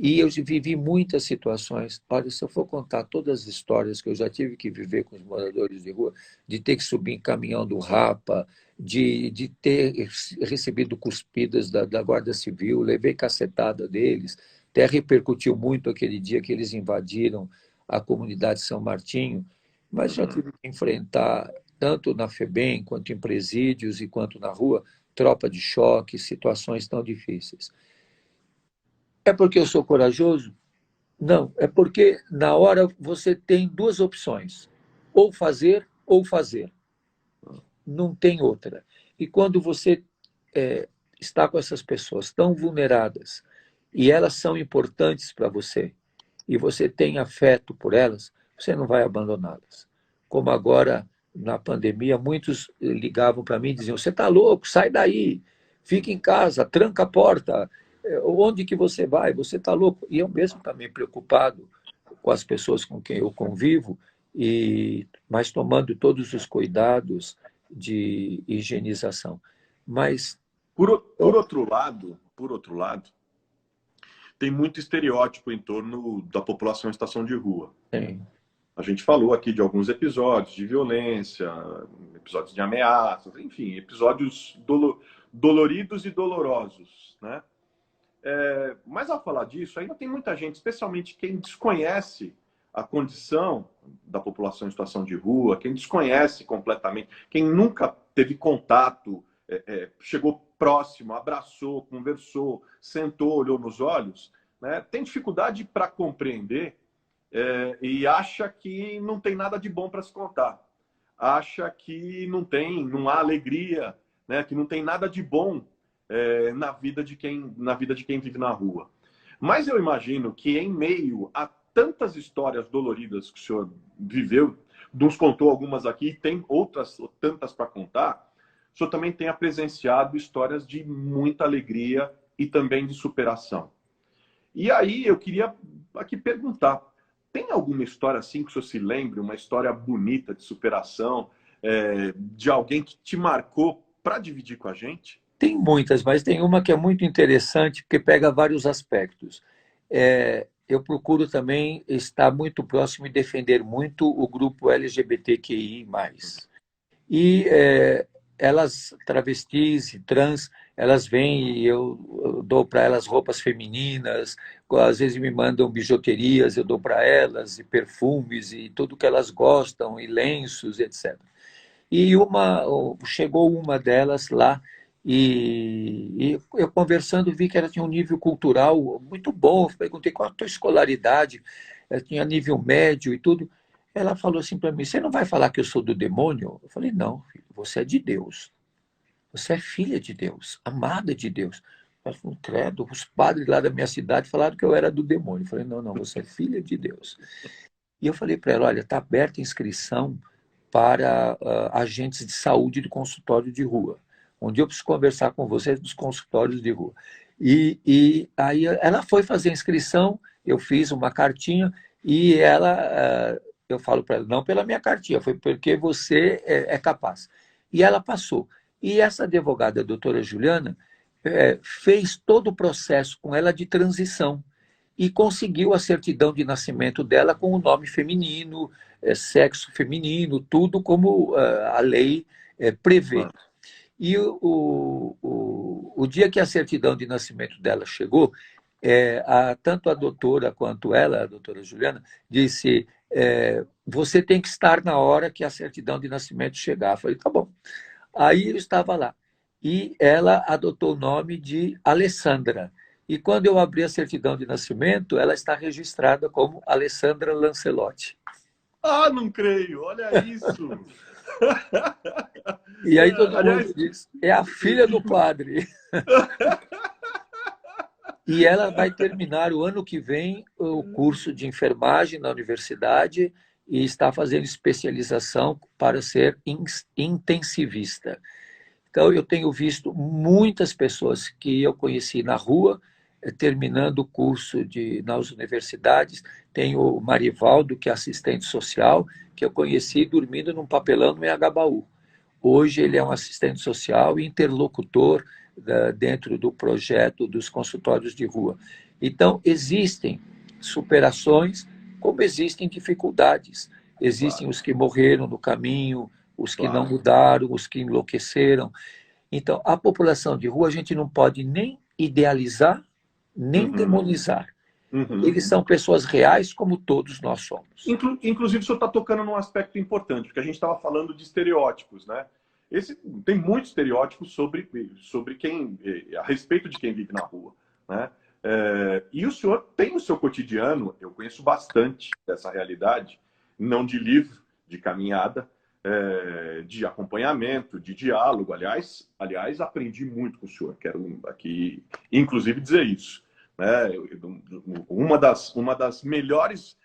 E eu vivi muitas situações. Olha, se eu for contar todas as histórias que eu já tive que viver com os moradores de rua, de ter que subir em caminhão do Rapa, de ter recebido cuspidas da Guarda Civil, levei cacetada deles, até repercutiu muito aquele dia que eles invadiram a comunidade São Martinho, mas já tive que enfrentar, tanto na FEBEM, quanto em presídios e quanto na rua, tropa de choque, situações tão difíceis. É porque eu sou corajoso? Não, é porque na hora você tem duas opções, ou fazer ou fazer. Não tem outra. E quando você está com essas pessoas tão vulneradas e elas são importantes para você e você tem afeto por elas, você não vai abandoná-las. Como agora, na pandemia, muitos ligavam para mim e diziam, você está louco, sai daí, fica em casa, tranca a porta, onde que você vai? Você está louco. E eu mesmo também preocupado com as pessoas com quem eu convivo, mas tomando todos os cuidados de higienização. Mas por outro lado, tem muito estereótipo em torno da população em situação de rua. Sim. A gente falou aqui de alguns episódios de violência, episódios de ameaças, enfim, episódios doloridos e dolorosos, né? Mas ao falar disso, ainda tem muita gente, especialmente quem desconhece a condição da população em situação de rua, quem desconhece completamente, quem nunca teve contato, chegou próximo, abraçou, conversou, sentou, olhou nos olhos, né? Tem dificuldade para compreender e acha que não tem nada de bom para se contar. Acha que não há alegria, né? Que não tem nada de bom na vida de quem vive na rua. Mas eu imagino que em meio a tantas histórias doloridas que o senhor viveu, nos contou algumas aqui, tem outras tantas para contar, o senhor também tenha presenciado histórias de muita alegria e também de superação. E aí eu queria aqui perguntar, tem alguma história assim que o senhor se lembre, uma história bonita de superação, de alguém que te marcou para dividir com a gente? Tem muitas, mas tem uma que é muito interessante, porque pega vários aspectos. Eu procuro também estar muito próximo e defender muito o grupo LGBTQI+. E elas, travestis e trans, elas vêm e eu dou para elas roupas femininas, às vezes me mandam bijuterias, eu dou para elas, e perfumes, e tudo que elas gostam, e lenços, etc. E chegou uma delas lá, e eu conversando vi que ela tinha um nível cultural muito bom. Eu perguntei qual a tua escolaridade, ela tinha nível médio e tudo. Ela falou assim para mim, você não vai falar que eu sou do demônio? Eu falei, não, filho, você é de Deus. Você é filha de Deus, amada de Deus. Ela falou, credo, os padres lá da minha cidade falaram que eu era do demônio. Eu falei, não, você é filha de Deus. E eu falei para ela, olha, está aberta a inscrição para agentes de saúde do consultório de rua. Um dia eu preciso conversar com vocês dos consultórios de rua. E aí ela foi fazer a inscrição, eu fiz uma cartinha e eu falo para ela, não pela minha cartinha, foi porque você é capaz. E ela passou. E essa advogada, a doutora Juliana, fez todo o processo com ela de transição e conseguiu a certidão de nascimento dela com o nome feminino, sexo feminino, tudo como a lei prevê. E o dia que a certidão de nascimento dela chegou, tanto a doutora quanto ela, a doutora Juliana, disse, você tem que estar na hora que a certidão de nascimento chegar. Eu falei, tá bom. Aí eu estava lá. E ela adotou o nome de Alessandra. E quando eu abri a certidão de nascimento, ela está registrada como Alessandra Lancelotti. Ah, não creio! Olha isso! E aí todo mundo diz, é a filha do padre. E ela vai terminar o ano que vem o curso de enfermagem na universidade e está fazendo especialização para ser intensivista. Então, eu tenho visto muitas pessoas que eu conheci na rua, terminando o curso nas universidades. Tem o Marivaldo, que é assistente social, que eu conheci dormindo num papelão no Anhangabaú. Hoje ele é um assistente social e interlocutor dentro do projeto dos consultórios de rua. Então, existem superações, como existem dificuldades. Existem os que morreram no caminho, os que não mudaram, os que enlouqueceram. Então, a população de rua a gente não pode nem idealizar, nem demonizar. Eles são pessoas reais como todos nós somos. Inclusive, o senhor está tocando num aspecto importante, porque a gente estava falando de estereótipos, né? Tem muitos estereótipos sobre quem, a respeito de quem vive na rua, né? E o senhor tem no seu cotidiano, eu conheço bastante dessa realidade, não de livro, de caminhada, de acompanhamento, de diálogo. Aliás, aprendi muito com o senhor. Quero aqui, inclusive, dizer isso. Né? Uma das melhores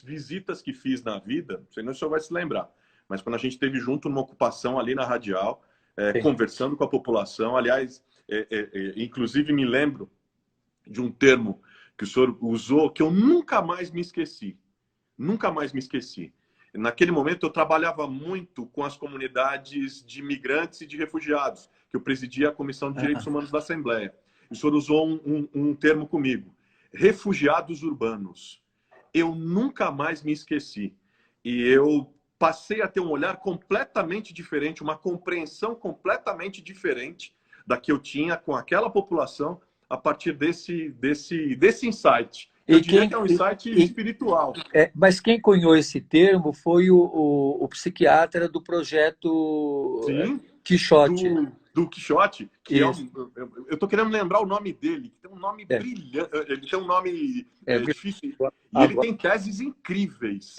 visitas que fiz na vida, não sei se o senhor vai se lembrar, mas quando a gente esteve junto numa ocupação ali na Radial, conversando com a população. Aliás, inclusive me lembro de um termo que o senhor usou que eu nunca mais me esqueci. Nunca mais me esqueci. Naquele momento, eu trabalhava muito com as comunidades de imigrantes e de refugiados, que eu presidia a Comissão de Direitos Humanos da Assembleia. O senhor usou um termo comigo: refugiados urbanos. Eu nunca mais me esqueci. E eu passei a ter um olhar completamente diferente, uma compreensão completamente diferente da que eu tinha com aquela população a partir desse insight. Eu diria que é um insight espiritual. Mas quem cunhou esse termo foi o psiquiatra do projeto Quixote. Do Quixote, que eu estou querendo lembrar o nome dele, que tem um nome brilhante, ele tem um nome difícil, e ele tem teses incríveis.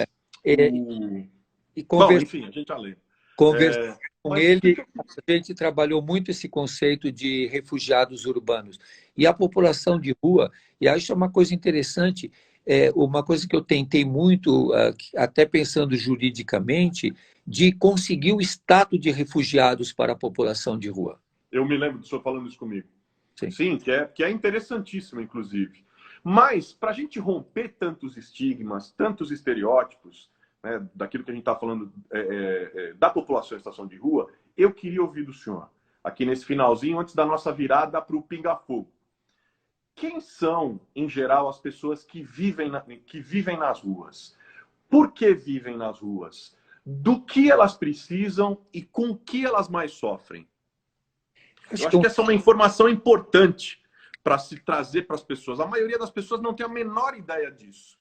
Bom, enfim, a gente já lembra. Conversando com ele, a gente trabalhou muito esse conceito de refugiados urbanos. E a população de rua, e acho uma coisa interessante, uma coisa que eu tentei muito, até pensando juridicamente, de conseguir o status de refugiados para a população de rua. Eu me lembro do senhor falando isso comigo. Sim, que é interessantíssimo, inclusive. Mas, para a gente romper tantos estigmas, tantos estereótipos, né, daquilo que a gente está falando da população em situação de rua, eu queria ouvir do senhor, aqui nesse finalzinho, antes da nossa virada para o Pinga Fogo. Quem são, em geral, as pessoas que vivem nas ruas? Por que vivem nas ruas? Do que elas precisam e com o que elas mais sofrem? Eu acho que essa é uma informação importante para se trazer para as pessoas. A maioria das pessoas não tem a menor ideia disso.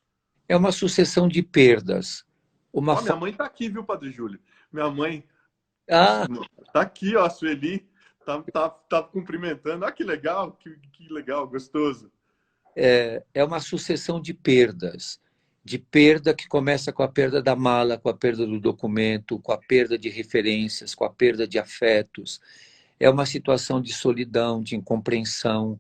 É uma sucessão de perdas. Minha mãe está aqui, viu, Padre Júlio? Minha mãe está aqui, ó, a Sueli tá cumprimentando. Ah, que legal, que legal, gostoso. É uma sucessão de perdas. De perda que começa com a perda da mala, com a perda do documento, com a perda de referências, com a perda de afetos. É uma situação de solidão, de incompreensão.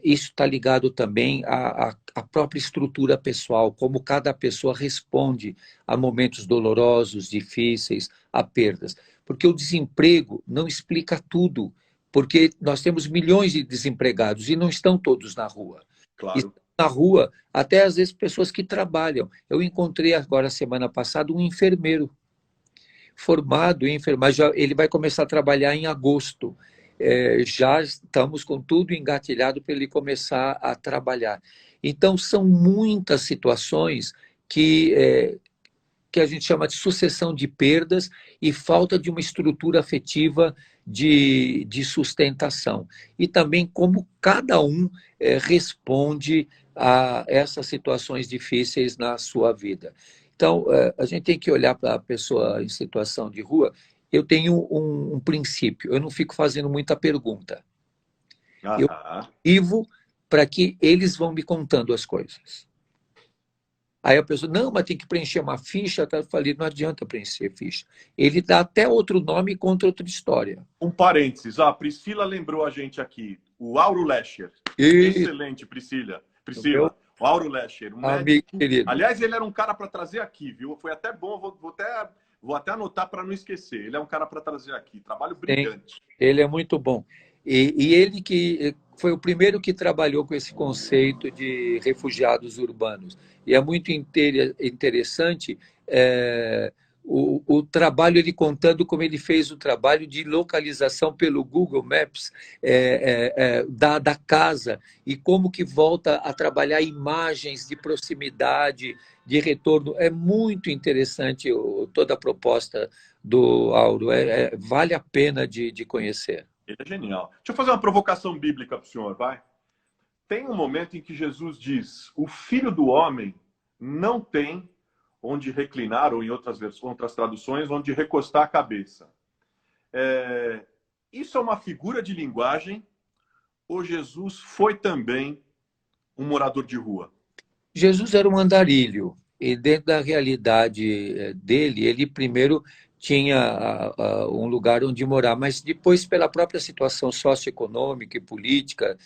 Isso está ligado também à própria estrutura pessoal, como cada pessoa responde a momentos dolorosos, difíceis, a perdas. Porque o desemprego não explica tudo, porque nós temos milhões de desempregados e não estão todos na rua. Claro. Na rua, até às vezes pessoas que trabalham. Eu encontrei agora, semana passada, um enfermeiro formado em enfermagem. Ele vai começar a trabalhar em agosto. Já estamos com tudo engatilhado para ele começar a trabalhar. Então, são muitas situações que a gente chama de sucessão de perdas e falta de uma estrutura afetiva de sustentação. E também como cada um responde a essas situações difíceis na sua vida. Então, a gente tem que olhar para a pessoa em situação de rua. Eu tenho um princípio, eu não fico fazendo muita pergunta. Eu vivo para que eles vão me contando as coisas. Aí a pessoa, não, mas tem que preencher uma ficha. Eu falei, não adianta preencher ficha. Ele dá até outro nome e conta outra história. Um parênteses, a Priscila lembrou a gente aqui, o Auro Lescher. Excelente, Priscila. O Auro Lescher, um médico. Querido. Aliás, ele era um cara para trazer aqui, viu? Foi até bom, vou até anotar para não esquecer. Ele é um cara para trazer aqui, trabalho brilhante. Ele é muito bom. E ele que foi o primeiro que trabalhou com esse conceito de refugiados urbanos. E é muito interessante o trabalho, ele contando como ele fez o trabalho de localização pelo Google Maps da casa e como que volta a trabalhar imagens de proximidade, de retorno. É muito interessante toda a proposta do Auro. Vale a pena de conhecer. Ele é genial. Deixa eu fazer uma provocação bíblica para o senhor, vai. Tem um momento em que Jesus diz: o Filho do Homem não tem onde reclinar, ou em outras traduções, onde recostar a cabeça. Isso é uma figura de linguagem ou Jesus foi também um morador de rua? Jesus era um andarilho, e dentro da realidade dele, ele primeiro tinha um lugar onde morar, mas depois, pela própria situação socioeconômica e política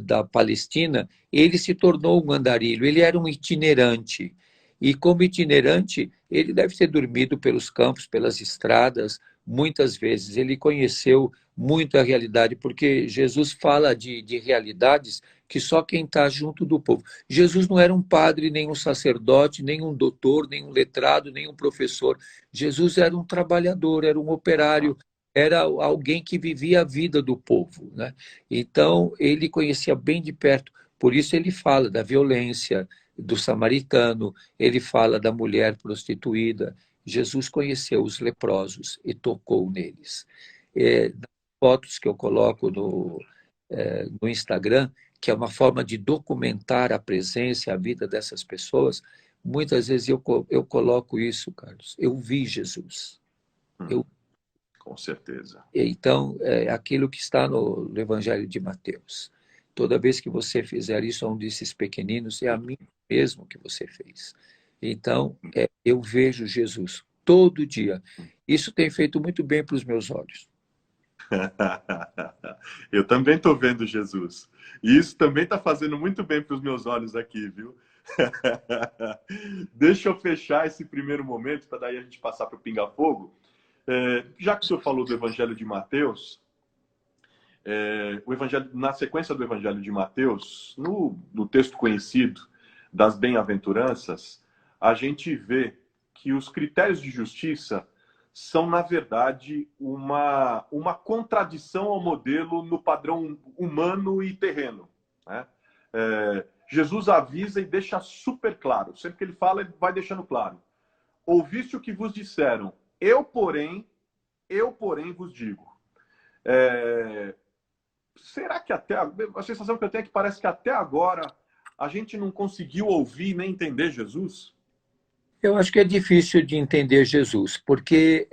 da Palestina, ele se tornou um andarilho, ele era um itinerante. E como itinerante, ele deve ter dormido pelos campos, pelas estradas, muitas vezes. Ele conheceu muito a realidade, porque Jesus fala de realidades que só quem está junto do povo. Jesus não era um padre, nem um sacerdote, nem um doutor, nem um letrado, nem um professor. Jesus era um trabalhador, era um operário, era alguém que vivia a vida do povo, né? Então, ele conhecia bem de perto. Por isso ele fala da violência do samaritano, ele fala da mulher prostituída. Jesus conheceu os leprosos e tocou neles. Nas fotos que eu coloco no Instagram, que é uma forma de documentar a presença e a vida dessas pessoas, muitas vezes eu coloco isso, Carlos. Eu vi Jesus. Eu, Com certeza. então, é aquilo que está no Evangelho de Mateus. Toda vez que você fizer isso a um desses pequeninos, é a mim mesmo que você fez. Então, eu vejo Jesus todo dia. Isso tem feito muito bem para os meus olhos. Eu também estou vendo Jesus. E isso também está fazendo muito bem para os meus olhos aqui, viu? Deixa eu fechar esse primeiro momento, para daí a gente passar para o Pinga Fogo. Já que o senhor falou do Evangelho de Mateus, na sequência do Evangelho de Mateus, no texto conhecido das bem-aventuranças, a gente vê que os critérios de justiça são, na verdade, uma contradição ao modelo no padrão humano e terreno, né? Jesus avisa e deixa super claro. Sempre que ele fala, ele vai deixando claro. Ouviste o que vos disseram. Eu, porém vos digo. Será que a sensação que eu tenho é que parece que até agora a gente não conseguiu ouvir nem entender Jesus? Eu acho que é difícil de entender Jesus, porque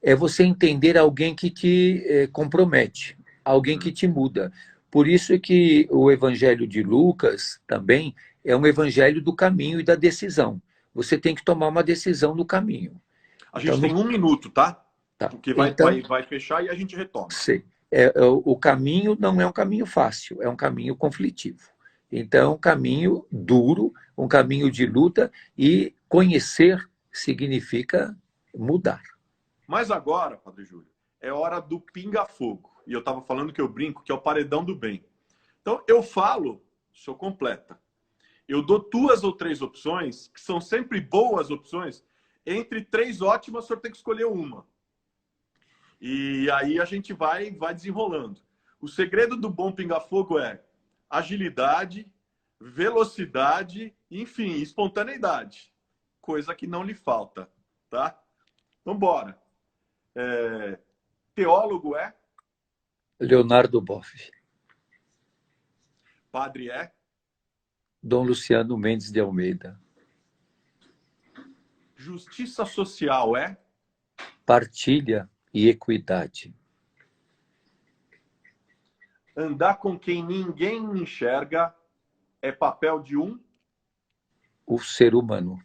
é você entender alguém que te compromete, alguém que te muda. Por isso é que o Evangelho de Lucas também é um evangelho do caminho e da decisão. Você tem que tomar uma decisão no caminho. A Então, gente tem 1 minuto, tá? tá. Porque Então, vai fechar e a gente retoma. sim, o caminho não é um caminho fácil, é um caminho conflitivo. Então, é um caminho duro, um caminho de luta, e conhecer significa mudar. Mas agora, Padre Júlio, é hora do pinga-fogo. E eu estava falando que eu brinco, que é o paredão do bem. Então, eu falo, sou completa. Eu dou 2 ou 3 opções, que são sempre boas opções. Entre 3 ótimas, o senhor tem que escolher uma. E aí a gente vai desenrolando. O segredo do bom pinga-fogo é agilidade, velocidade, enfim, espontaneidade. Coisa que não lhe falta, tá? Então, bora. Teólogo é? Leonardo Boff. Padre é? Dom Luciano Mendes de Almeida. Justiça social é? Partilha e equidade. Andar com quem ninguém enxerga é papel de um? O ser humano.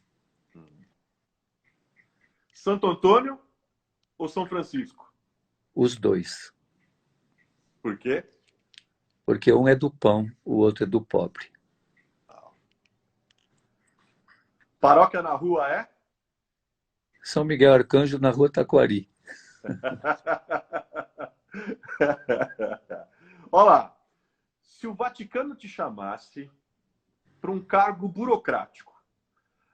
Santo Antônio ou São Francisco? Os dois. Por quê? Porque um é do pão, o outro é do pobre. Paróquia na rua é? São Miguel Arcanjo, na rua Taquari. Olá, se o Vaticano te chamasse para um cargo burocrático,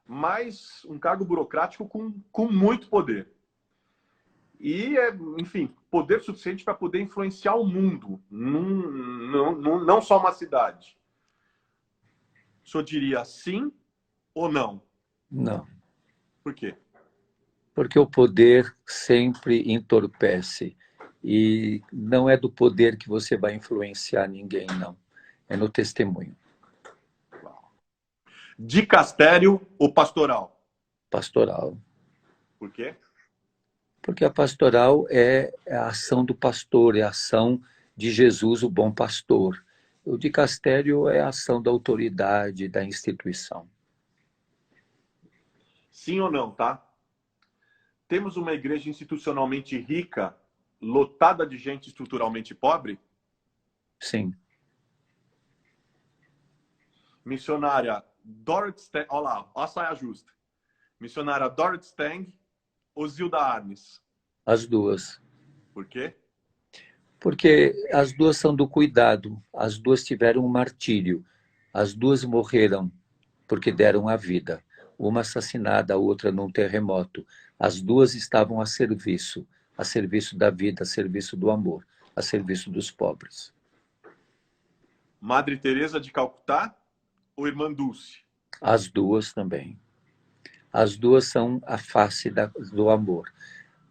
mas um cargo burocrático com muito poder. E, enfim, poder suficiente para poder influenciar o mundo, não só uma cidade. O senhor diria sim ou não? Não. Por quê? Porque o poder sempre entorpece. E não é do poder que você vai influenciar ninguém, não. É no testemunho. Dicastério ou pastoral? Pastoral. Por quê? Porque a pastoral é a ação do pastor, é a ação de Jesus, o bom pastor. O dicastério é a ação da autoridade, da instituição. Sim ou não, tá? Temos uma igreja institucionalmente rica, lotada de gente estruturalmente pobre? Sim. Missionária Dorothy Stang, olha lá, olha a saia justa. Missionária Dorothy Stang ou Zilda Arnes? As duas. Por quê? Porque as duas são do cuidado, as duas tiveram um martírio, as duas morreram porque deram a vida. Uma assassinada, a outra num terremoto. As duas estavam a serviço da vida, a serviço do amor, a serviço dos pobres. Madre Teresa de Calcutá ou Irmã Dulce? As duas também. As duas são a face do amor.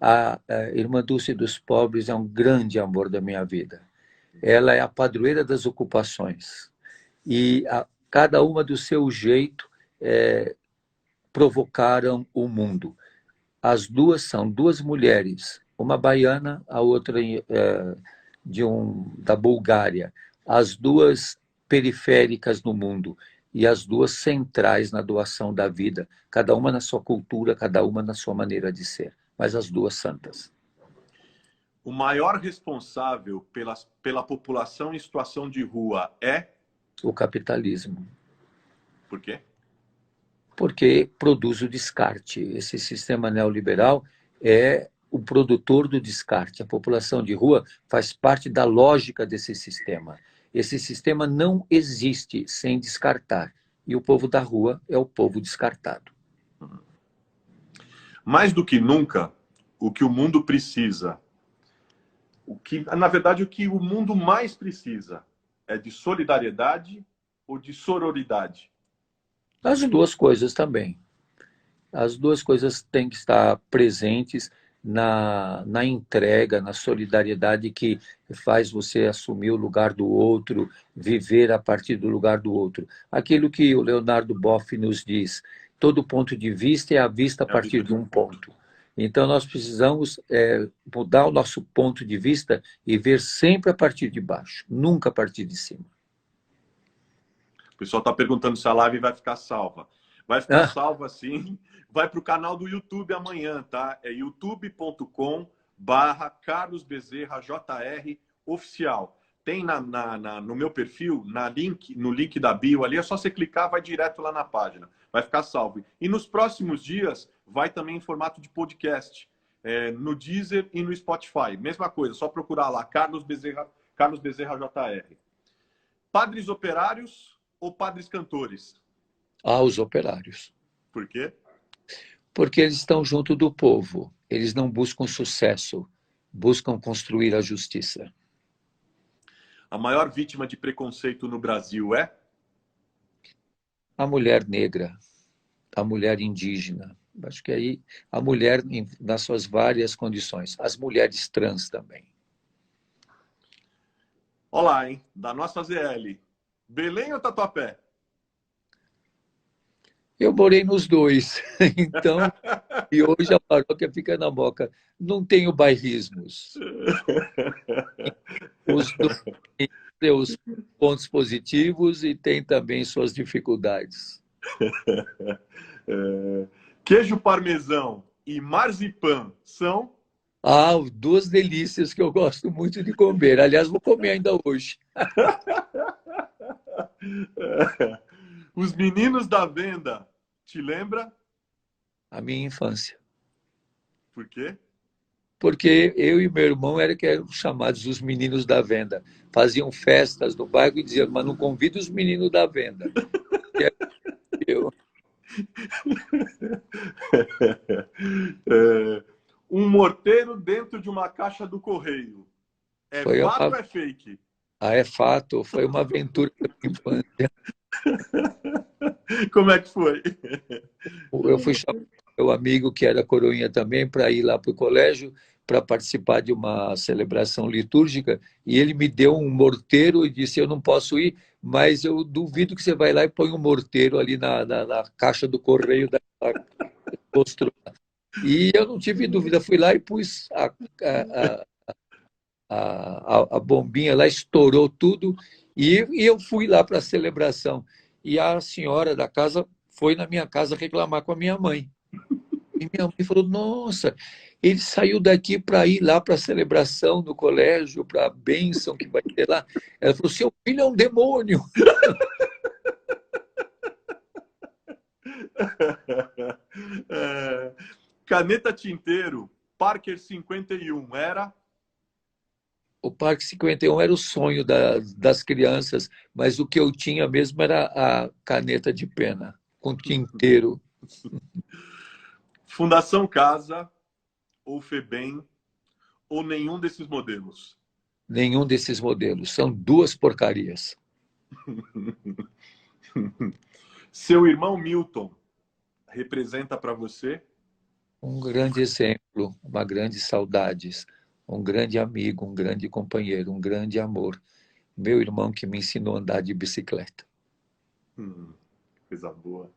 A Irmã Dulce dos Pobres é um grande amor da minha vida. Ela é a padroeira das ocupações. E cada uma do seu jeito provocaram o mundo. As duas são duas mulheres, uma baiana, a outra da Bulgária. As duas periféricas no mundo e as duas centrais na doação da vida, cada uma na sua cultura, cada uma na sua maneira de ser, mas as duas santas. O maior responsável pela população em situação de rua é? O capitalismo. Por quê? Porque produz o descarte. Esse sistema neoliberal é o produtor do descarte. A população de rua faz parte da lógica desse sistema. Esse sistema não existe sem descartar. E o povo da rua é o povo descartado. Mais do que nunca, o que o mundo precisa, na verdade, o que o mundo mais precisa é de solidariedade ou de sororidade? As duas coisas também. As duas coisas têm que estar presentes na entrega, na solidariedade que faz você assumir o lugar do outro, viver a partir do lugar do outro. Aquilo que o Leonardo Boff nos diz, todo ponto de vista é a vista a partir de um ponto. Então, nós precisamos mudar o nosso ponto de vista e ver sempre a partir de baixo, nunca a partir de cima. O pessoal está perguntando se a live vai ficar salva. Vai ficar salva, sim. Vai para o canal do YouTube amanhã, tá? É youtube.com/Carlos Bezerra JR oficial. Tem no meu perfil, no link da bio ali, é só você clicar, vai direto lá na página. Vai ficar salvo. E nos próximos dias, vai também em formato de podcast. No Deezer e no Spotify. Mesma coisa, só procurar lá, Carlos Bezerra JR. Padres operários ou padres cantores? Os operários. Por quê? Porque eles estão junto do povo. Eles não buscam sucesso, buscam construir a justiça. A maior vítima de preconceito no Brasil é? A mulher negra, a mulher indígena. Acho que aí a mulher nas suas várias condições. As mulheres trans também. Olá, hein? Da nossa ZL. Belém ou Tatuapé? Eu morei nos dois, então, e hoje a paróquia fica na Moca. Não tenho bairrismos. Os dois têm seus pontos positivos e têm também suas dificuldades. Queijo parmesão e marzipan são? Duas delícias que eu gosto muito de comer. Aliás, vou comer ainda hoje. Os meninos da venda, te lembra? A minha infância. Por quê? Porque eu e meu irmão eram chamados os meninos da venda. Faziam festas no bairro e diziam, mas não convida os meninos da venda. Eu... É, um morteiro dentro de uma caixa do correio. É Foi fato uma, ou é fake? é fato, foi uma aventura da minha infância. Como é que foi? Eu fui chamar meu amigo, que era coroinha também, para ir lá para o colégio, para participar de uma celebração litúrgica, e ele me deu um morteiro e disse, eu não posso ir, mas eu duvido que você vai lá e põe um morteiro ali na caixa do correio da construção. E eu não tive dúvida, fui lá e pus a, a bombinha lá, estourou tudo, e eu fui lá para a celebração. E a senhora da casa foi na minha casa reclamar com a minha mãe. E minha mãe falou: Nossa, ele saiu daqui para ir lá para a celebração no colégio, para a bênção que vai ter lá. Ela falou: Seu filho é um demônio. É, caneta tinteiro, Parker 51, era? O Parque 51 era o sonho das crianças, mas o que eu tinha mesmo era a caneta de pena, com tinteiro. Fundação Casa, ou Febem, ou nenhum desses modelos? Nenhum desses modelos. São duas porcarias. Seu irmão Milton representa para você? Um grande exemplo, uma grande saudades, um grande amigo, um grande companheiro, um grande amor. Meu irmão que me ensinou a andar de bicicleta. Hum, coisa boa.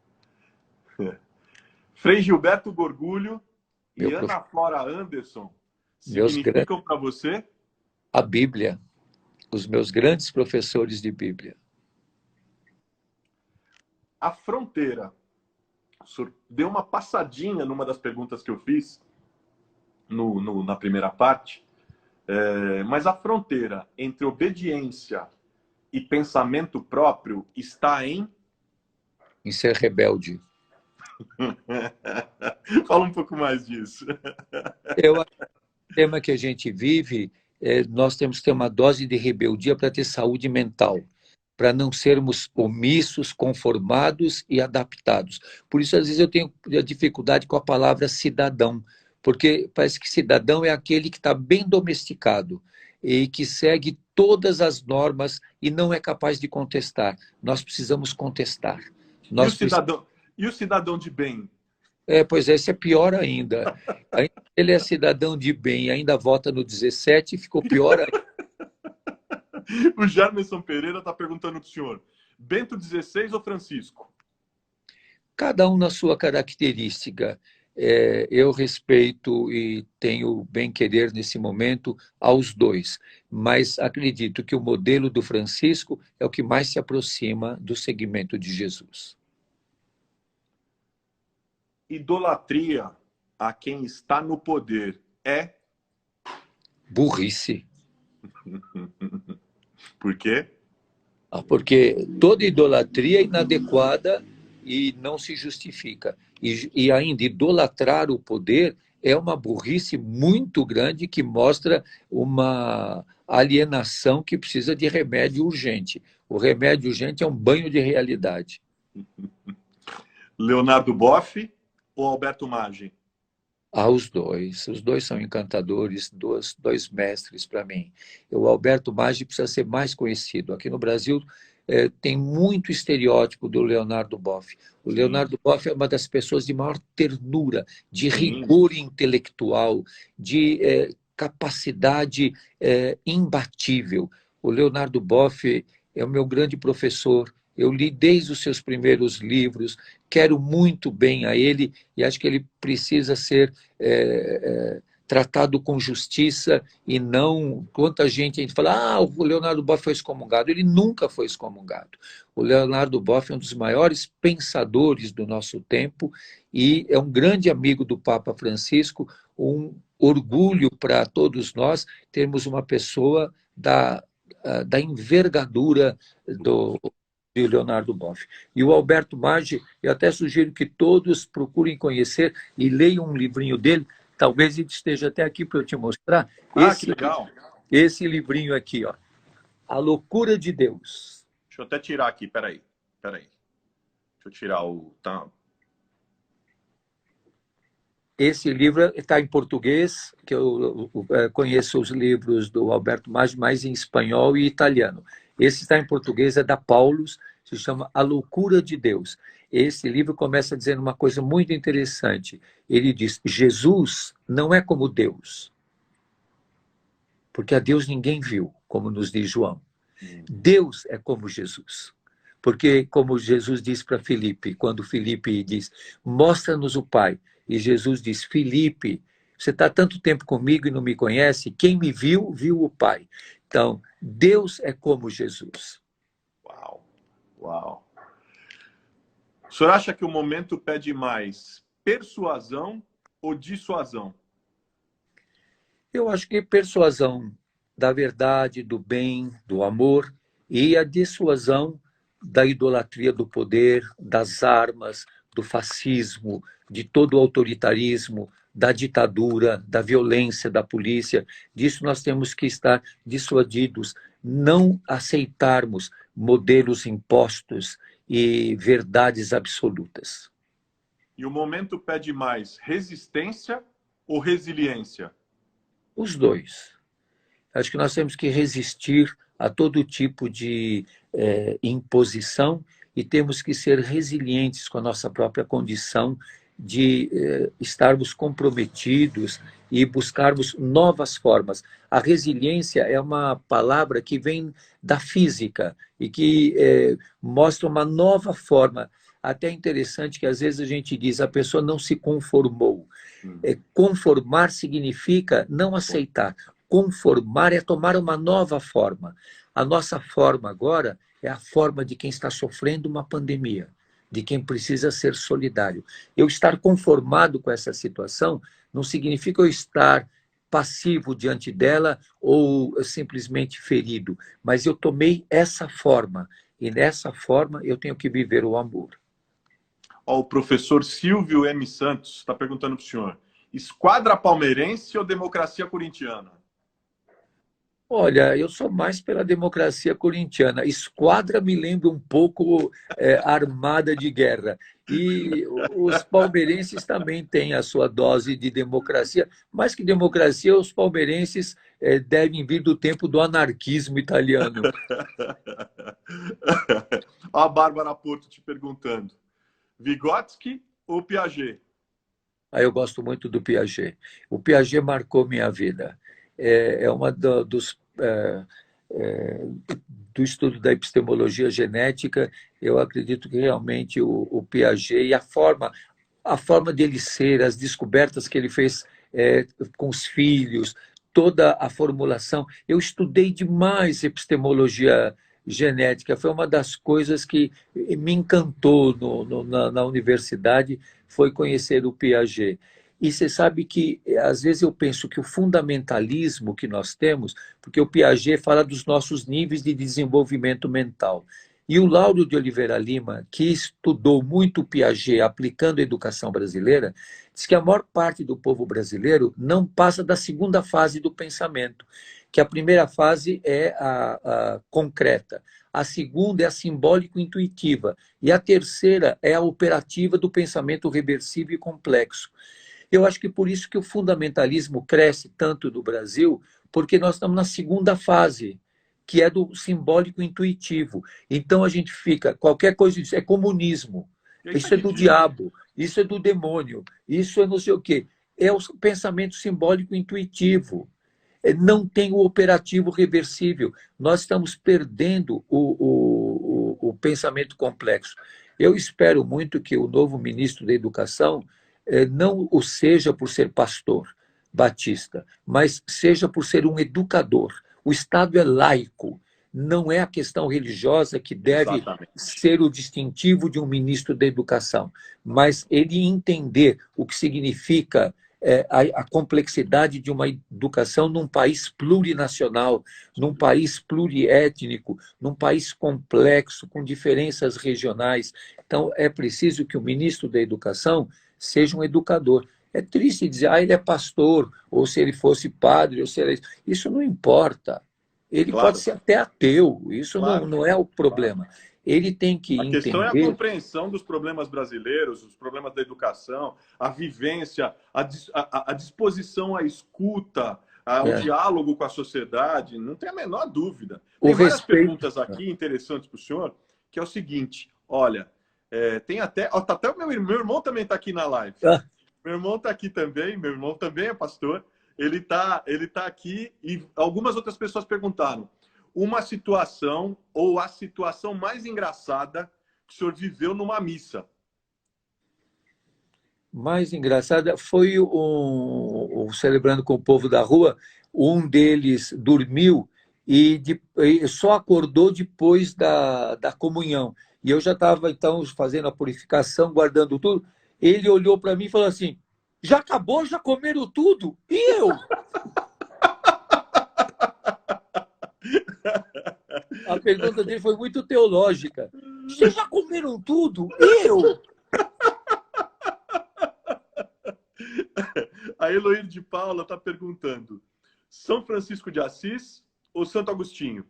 Frei Gilberto Gorgulho e Meu prof... Ana Flora Anderson meus grandes... significam para você? A Bíblia, os meus grandes professores de Bíblia. A fronteira. O senhor deu uma passadinha numa das perguntas que eu fiz na primeira parte, mas a fronteira entre obediência e pensamento próprio está em. Em ser rebelde. Fala um pouco mais disso. Eu acho que o tema que a gente vive, nós temos que ter uma dose de rebeldia para ter saúde mental, para não sermos omissos, conformados e adaptados. Por isso, às vezes, eu tenho dificuldade com a palavra cidadão, porque parece que cidadão é aquele que está bem domesticado e que segue todas as normas e não é capaz de contestar. Nós precisamos contestar. E o Nós precisamos... cidadão, e o cidadão de bem? Pois é, esse é pior ainda. Ainda ele é cidadão de bem e ainda vota no 17, ficou pior ainda. O Germerson Pereira está perguntando para o senhor: Bento XVI ou Francisco? Cada um na sua característica. Eu respeito e tenho bem-querer nesse momento aos dois, mas acredito que o modelo do Francisco é o que mais se aproxima do segmento de Jesus. Idolatria a quem está no poder é? Burrice. Por quê? Porque toda idolatria é inadequada e não se justifica. E ainda idolatrar o poder é uma burrice muito grande que mostra uma alienação que precisa de remédio urgente. O remédio urgente é um banho de realidade. Leonardo Boff ou Alberto Maggi? Os dois são encantadores, dois mestres para mim. O Alberto Maggi precisa ser mais conhecido. Aqui no Brasil tem muito estereótipo do Leonardo Boff. O Sim, Leonardo Boff é uma das pessoas de maior ternura, de sim. rigor intelectual, de capacidade imbatível. O Leonardo Boff é o meu grande professor. Eu li desde os seus primeiros livros, quero muito bem a ele e acho que ele precisa ser tratado com justiça e não... Quanta gente a gente fala, o Leonardo Boff foi excomungado. Ele nunca foi excomungado. O Leonardo Boff é um dos maiores pensadores do nosso tempo e é um grande amigo do Papa Francisco, um orgulho para todos nós termos uma pessoa da envergadura de Leonardo Boff. E o Alberto Maggi, eu até sugiro que todos procurem conhecer e leiam um livrinho dele, talvez ele esteja até aqui para eu te mostrar, Ah, que legal. esse livrinho aqui, ó, A Loucura de Deus. Deixa eu até tirar aqui, peraí. Deixa eu tirar o. Tá. Esse livro está em português, que eu conheço os livros do Alberto Maggi mais em espanhol e italiano. Esse está em português, é da Paulus, se chama A Loucura de Deus. Esse livro começa dizendo uma coisa muito interessante. Ele diz, Jesus não é como Deus, porque a Deus ninguém viu, como nos diz João. Deus é como Jesus. Porque, como Jesus diz para Filipe, quando Filipe diz, mostra-nos o Pai, e Jesus diz, Filipe, você está tanto tempo comigo e não me conhece, quem me viu, viu o Pai. Então, Deus é como Jesus. Uau, uau. O senhor acha que o momento pede mais persuasão ou dissuasão? Eu acho que persuasão da verdade, do bem, do amor, e a dissuasão da idolatria do poder, das armas, do fascismo, de todo o autoritarismo, da ditadura, da violência da polícia. Disso nós temos que estar dissuadidos, não aceitarmos modelos impostos e verdades absolutas. E o momento pede mais resistência ou resiliência? Os dois. Acho que nós temos que resistir a todo tipo de imposição e temos que ser resilientes com a nossa própria condição de estarmos comprometidos e buscarmos novas formas. A resiliência é uma palavra que vem da física e que mostra uma nova forma. Até interessante que às vezes a gente diz a pessoa não se conformou. Conformar significa não aceitar. Conformar é tomar uma nova forma. A nossa forma agora é a forma de quem está sofrendo uma pandemia, de quem precisa ser solidário. Eu estar conformado com essa situação não significa eu estar passivo diante dela ou simplesmente ferido, mas eu tomei essa forma, e nessa forma eu tenho que viver o amor. O professor Silvio M. Santos está perguntando para o senhor, esquadra palmeirense ou democracia corintiana? Olha, eu sou mais pela democracia corintiana. Esquadra me lembra um pouco armada de guerra. E os palmeirenses também têm a sua dose de democracia. Mais que democracia, os palmeirenses devem vir do tempo do anarquismo italiano. A Bárbara Porto te perguntando, Vygotsky ou Piaget? Eu gosto muito do Piaget. O Piaget marcou minha vida. É uma do estudo da epistemologia genética, eu acredito que realmente o Piaget e a forma dele ser, as descobertas que ele fez com os filhos, toda a formulação. Eu estudei demais epistemologia genética, foi uma das coisas que me encantou na universidade, foi conhecer o Piaget. E você sabe que, às vezes, eu penso que o fundamentalismo que nós temos, porque o Piaget fala dos nossos níveis de desenvolvimento mental. E o Lauro de Oliveira Lima, que estudou muito o Piaget aplicando a educação brasileira, diz que a maior parte do povo brasileiro não passa da segunda fase do pensamento, que a primeira fase é a concreta, a segunda é a simbólico-intuitiva, e a terceira é a operativa do pensamento reversivo e complexo. Eu acho que por isso que o fundamentalismo cresce tanto no Brasil, porque nós estamos na segunda fase, que é do simbólico intuitivo. Então a gente fica, qualquer coisa disso é comunismo, isso é do diabo, isso é do demônio, isso é não sei o quê. É o pensamento simbólico intuitivo. Não tem o operativo reversível. Nós estamos perdendo o pensamento complexo. Eu espero muito que o novo ministro da Educação não o seja por ser pastor batista, mas seja por ser um educador. O Estado é laico, não é a questão religiosa que deve ser o distintivo de um ministro da Educação, mas ele entender o que significa a complexidade de uma educação num país plurinacional, num país pluriétnico, num país complexo, com diferenças regionais. Então, é preciso que o ministro da Educação seja um educador. É triste dizer, ele é pastor, ou se ele fosse padre, ou se ele... Isso não importa. Ele pode ser até ateu, isso não é o problema. Ele tem que A questão é a entender... compreensão dos problemas brasileiros, os problemas da educação, a vivência, a disposição à escuta, ao É, diálogo com a sociedade, não tem a menor dúvida. o Tem várias respeito... perguntas aqui interessantes para o senhor, que é o seguinte, olha, tem até... Ó, tá até o meu irmão também está aqui na live. Ah, Meu irmão está aqui também, meu irmão também é pastor, ele tá aqui e algumas outras pessoas perguntaram uma situação ou a situação mais engraçada que o senhor viveu numa missa. mais engraçada foi o Celebrando com o Povo da Rua. Um deles dormiu e só acordou depois da comunhão. E eu já estava, então, fazendo a purificação, guardando tudo. Ele olhou para mim e falou assim: já acabou? Já comeram tudo? E eu? A pergunta dele foi muito teológica. Vocês já comeram tudo? E eu? A Heloísa de Paula está perguntando: São Francisco de Assis ou Santo Agostinho?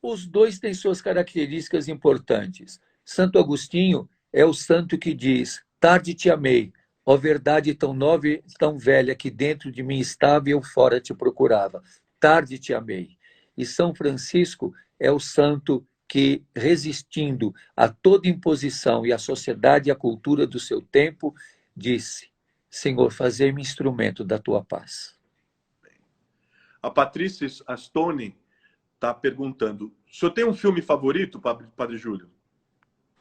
Os dois têm suas características importantes. Santo Agostinho é o santo que diz: tarde te amei, ó verdade tão nova e tão velha que dentro de mim estava e eu fora te procurava. Tarde te amei. E São Francisco é o santo que, resistindo a toda imposição e à sociedade e à cultura do seu tempo, disse: Senhor, fazei-me instrumento da tua paz. A Patrícia Astone está perguntando: o senhor tem um filme favorito, Padre Júlio?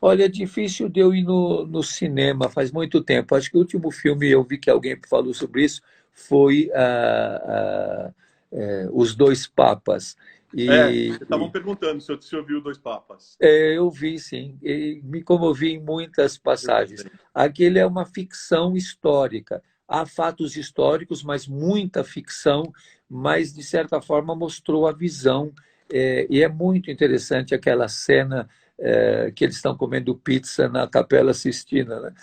Olha, é difícil de eu ir no cinema, faz muito tempo. Acho que o último filme eu vi que alguém falou sobre isso foi Os Dois Papas. Estavam perguntando se o senhor viu Dois Papas. Eu vi, sim, e me comovi em muitas passagens. Aquele é uma ficção histórica. Há fatos históricos, mas muita ficção, mas, de certa forma, mostrou a visão. E é muito interessante aquela cena que eles estão comendo pizza na Capela Sistina, né?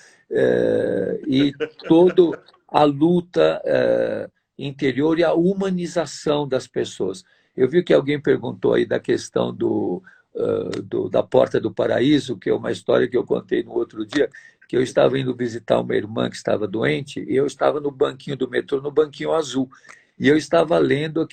E toda a luta interior e a humanização das pessoas. Eu vi que alguém perguntou aí da questão da Porta do Paraíso, que é uma história que eu contei no outro dia, que eu estava indo visitar uma irmã que estava doente, e eu estava no banquinho do metrô, no banquinho azul, e eu estava lendo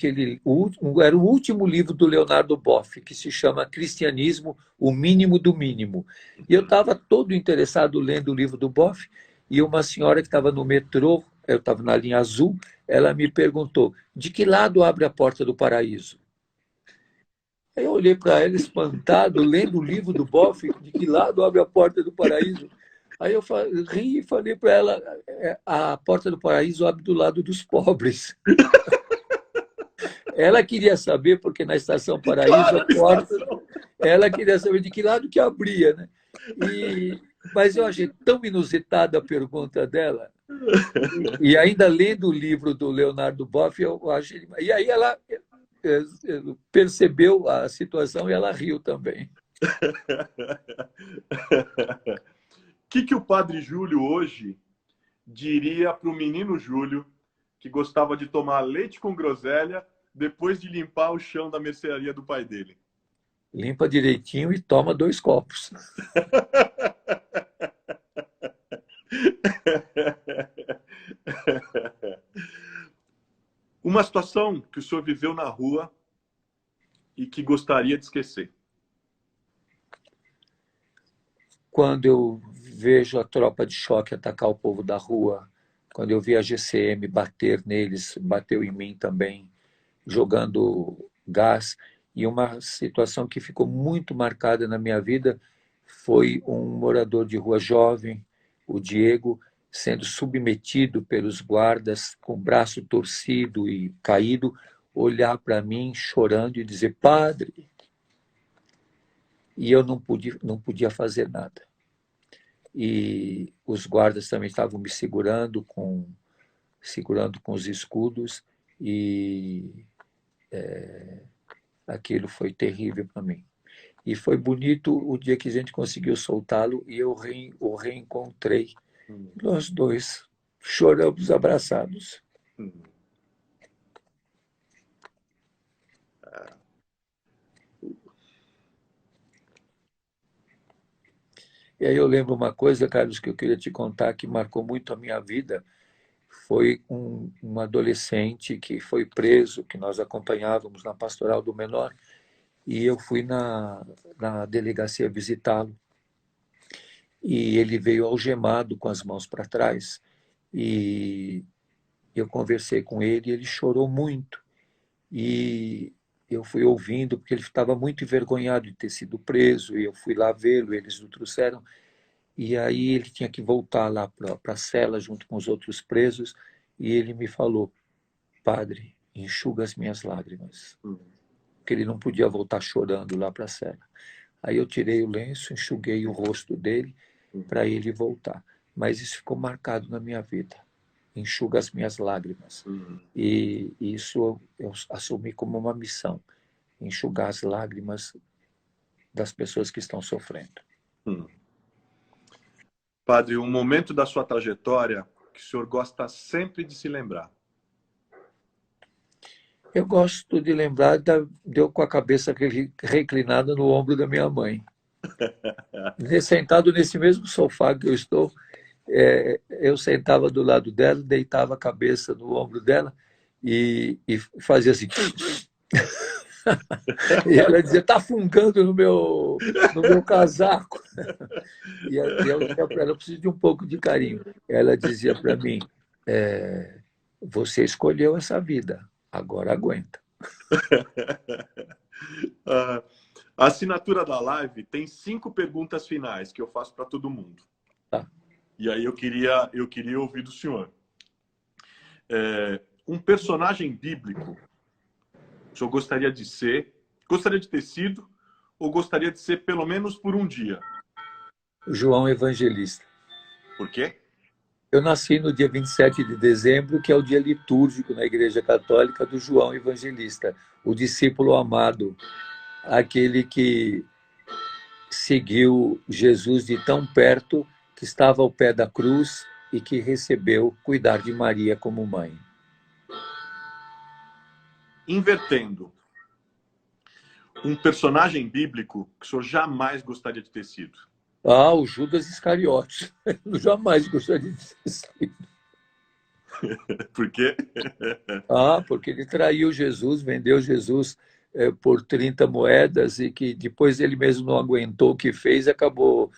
era o último livro do Leonardo Boff, que se chama Cristianismo, o Mínimo do Mínimo. E eu estava todo interessado lendo o livro do Boff, e uma senhora que estava no metrô, eu estava na linha azul, ela me perguntou: de que lado abre a porta do paraíso? Aí eu olhei para ela espantado, lendo o livro do Boff, de que lado abre a porta do paraíso? Aí eu ri e falei para ela: a porta do paraíso abre do lado dos pobres. Ela queria saber, porque na Estação Paraíso, a porta, ela queria saber de que lado que abria, né? Mas eu achei tão inusitada a pergunta dela. E ainda lendo o livro do Leonardo Boff, eu achei. E aí ela percebeu a situação e ela riu também. O que o Padre Júlio hoje diria para o menino Júlio que gostava de tomar leite com groselha depois de limpar o chão da mercearia do pai dele? Limpa direitinho e toma 2 copos. Uma situação que o senhor viveu na rua e que gostaria de esquecer. Quando eu vejo a tropa de choque atacar o povo da rua, quando eu vi a GCM bater neles, bateu em mim também, jogando gás. E uma situação que ficou muito marcada na minha vida foi um morador de rua jovem, o Diego, sendo submetido pelos guardas, com o braço torcido e caído, olhar para mim chorando e dizer: padre. E eu não podia fazer nada. E os guardas também estavam me segurando com os escudos, e aquilo foi terrível para mim. E foi bonito o dia que a gente conseguiu soltá-lo e eu o reencontrei. Nós dois choramos abraçados. E aí eu lembro uma coisa, Carlos, que eu queria te contar que marcou muito a minha vida. Foi um adolescente que foi preso, que nós acompanhávamos na pastoral do menor, e eu fui na delegacia visitá-lo. E ele veio algemado com as mãos para trás. E eu conversei com ele e ele chorou muito. E eu fui ouvindo, porque ele estava muito envergonhado de ter sido preso, e eu fui lá vê-lo, eles o trouxeram. E aí ele tinha que voltar lá para a cela junto com os outros presos, e ele me falou: Padre, enxuga as minhas lágrimas, porque ele não podia voltar chorando lá para a cela. Aí eu tirei o lenço, enxuguei o rosto dele para ele voltar. Mas isso ficou marcado na minha vida. Enxuga as minhas lágrimas. E isso eu assumi como uma missão, enxugar as lágrimas das pessoas que estão sofrendo. Padre, um momento da sua trajetória que o senhor gosta sempre de se lembrar. Eu gosto de lembrar de eu com a cabeça reclinada no ombro da minha mãe. Sentado nesse mesmo sofá que eu estou, eu sentava do lado dela, deitava a cabeça no ombro dela e fazia assim. E ela dizia: está fungando no meu casaco. E eu dizia para ela: eu preciso de um pouco de carinho. Ela dizia para mim: você escolheu essa vida, agora aguenta. A assinatura da live tem 5 perguntas finais que eu faço para todo mundo. Tá. E aí eu queria ouvir do senhor. Um personagem bíblico o senhor gostaria de ter sido, ou gostaria de ser pelo menos por um dia? João Evangelista. Por quê? Eu nasci no dia 27 de dezembro, que é o dia litúrgico na Igreja Católica do João Evangelista, o discípulo amado, aquele que seguiu Jesus de tão perto, que estava ao pé da cruz e que recebeu cuidar de Maria como mãe. Invertendo, um personagem bíblico que o senhor jamais gostaria de ter sido? Ah, o Judas Iscariotes. Eu jamais gostaria de ter sido. Por quê? Ah, porque ele traiu Jesus, vendeu Jesus por 30 moedas e que depois ele mesmo não aguentou o que fez e acabou,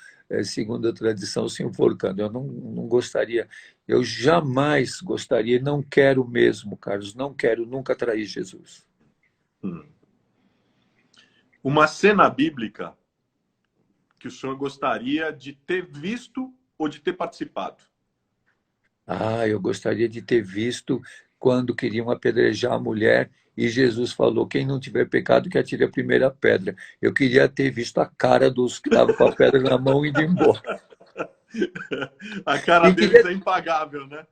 segundo a tradição, se enforcando. Eu não gostaria, eu jamais gostaria, não quero mesmo, Carlos, não quero nunca trair Jesus. Uma cena bíblica que o senhor gostaria de ter visto ou de ter participado? Ah, eu gostaria de ter visto quando queriam apedrejar a mulher e Jesus falou: quem não tiver pecado, que atire a primeira pedra. Eu queria ter visto a cara dos que estavam com a pedra na mão indo embora. A cara E deles queria, é impagável, né?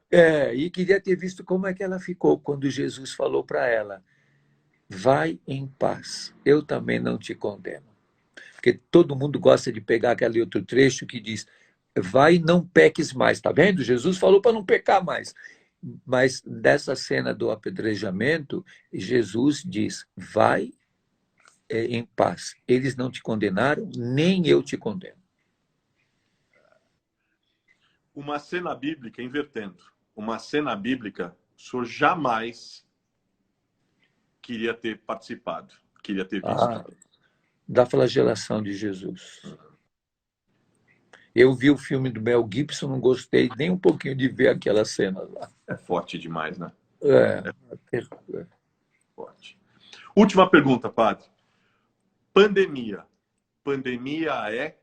e queria ter visto como é que ela ficou quando Jesus falou para ela: vai em paz, eu também não te condeno. Porque todo mundo gosta de pegar aquele outro trecho que diz: vai e não peques mais. Tá vendo? Jesus falou para não pecar mais. Mas dessa cena do apedrejamento, Jesus diz: vai em paz. Eles não te condenaram, nem eu te condeno. Uma cena bíblica, invertendo, uma cena bíblica, o senhor jamais queria ter participado, queria ter visto. Da flagelação de Jesus. Eu vi o filme do Mel Gibson, não gostei nem um pouquinho de ver aquela cena lá. É forte demais, né? É, Forte. Última pergunta, padre. Pandemia. Pandemia é?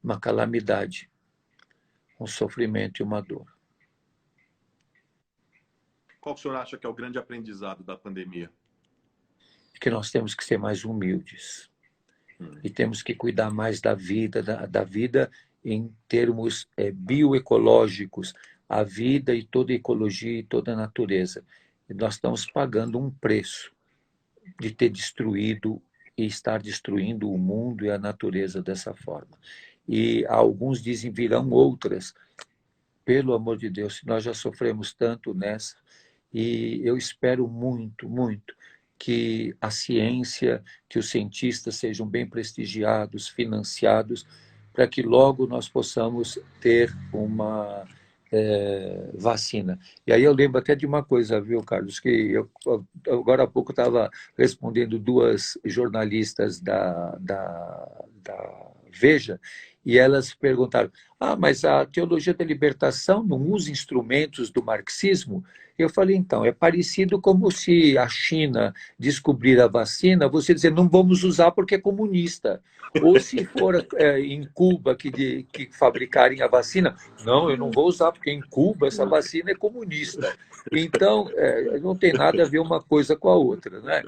uma calamidade, um sofrimento e uma dor. Qual o senhor acha que é o grande aprendizado da pandemia? Que nós temos que ser mais humildes e temos que cuidar mais da vida, da vida em termos bioecológicos, a vida e toda a ecologia e toda a natureza. E nós estamos pagando um preço de ter destruído e estar destruindo o mundo e a natureza dessa forma. E alguns dizem virão outras. Pelo amor de Deus, nós já sofremos tanto nessa, e eu espero muito, muito que a ciência, que os cientistas sejam bem prestigiados, financiados, para que logo nós possamos ter uma vacina. E aí eu lembro até de uma coisa, viu, Carlos, que eu agora há pouco estava respondendo duas jornalistas da Veja, e elas perguntaram, mas a teologia da libertação não usa instrumentos do marxismo? Eu falei, então, é parecido como se a China descobrir a vacina, você dizer, não vamos usar porque é comunista. Ou se for em Cuba que fabricarem a vacina, não, eu não vou usar porque em Cuba essa vacina é comunista. Então, não tem nada a ver uma coisa com a outra, né?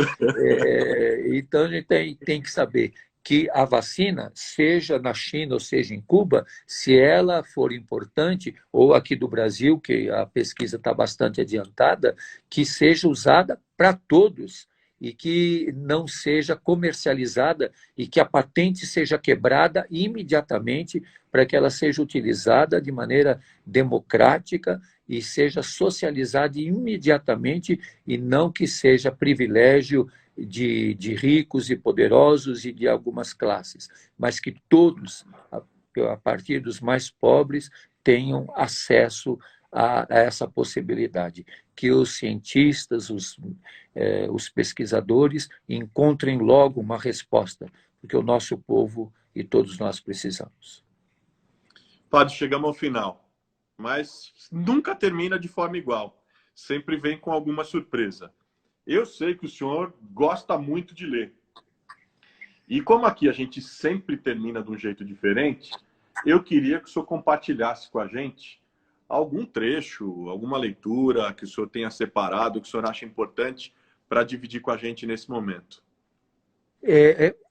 Então, a gente tem que saber que a vacina, seja na China ou seja em Cuba, se ela for importante, ou aqui do Brasil, que a pesquisa está bastante adiantada, que seja usada para todos e que não seja comercializada e que a patente seja quebrada imediatamente para que ela seja utilizada de maneira democrática e seja socializada imediatamente e não que seja privilégio de ricos e poderosos e de algumas classes, mas que todos, a partir dos mais pobres, tenham acesso a essa possibilidade, que os cientistas, os pesquisadores encontrem logo uma resposta, porque o nosso povo e todos nós precisamos. Padre, chegamos ao final, mas nunca termina de forma igual, sempre vem com alguma surpresa. Eu sei que o senhor gosta muito de ler. E como aqui a gente sempre termina de um jeito diferente, eu queria que o senhor compartilhasse com a gente algum trecho, alguma leitura que o senhor tenha separado, que o senhor acha importante para dividir com a gente nesse momento.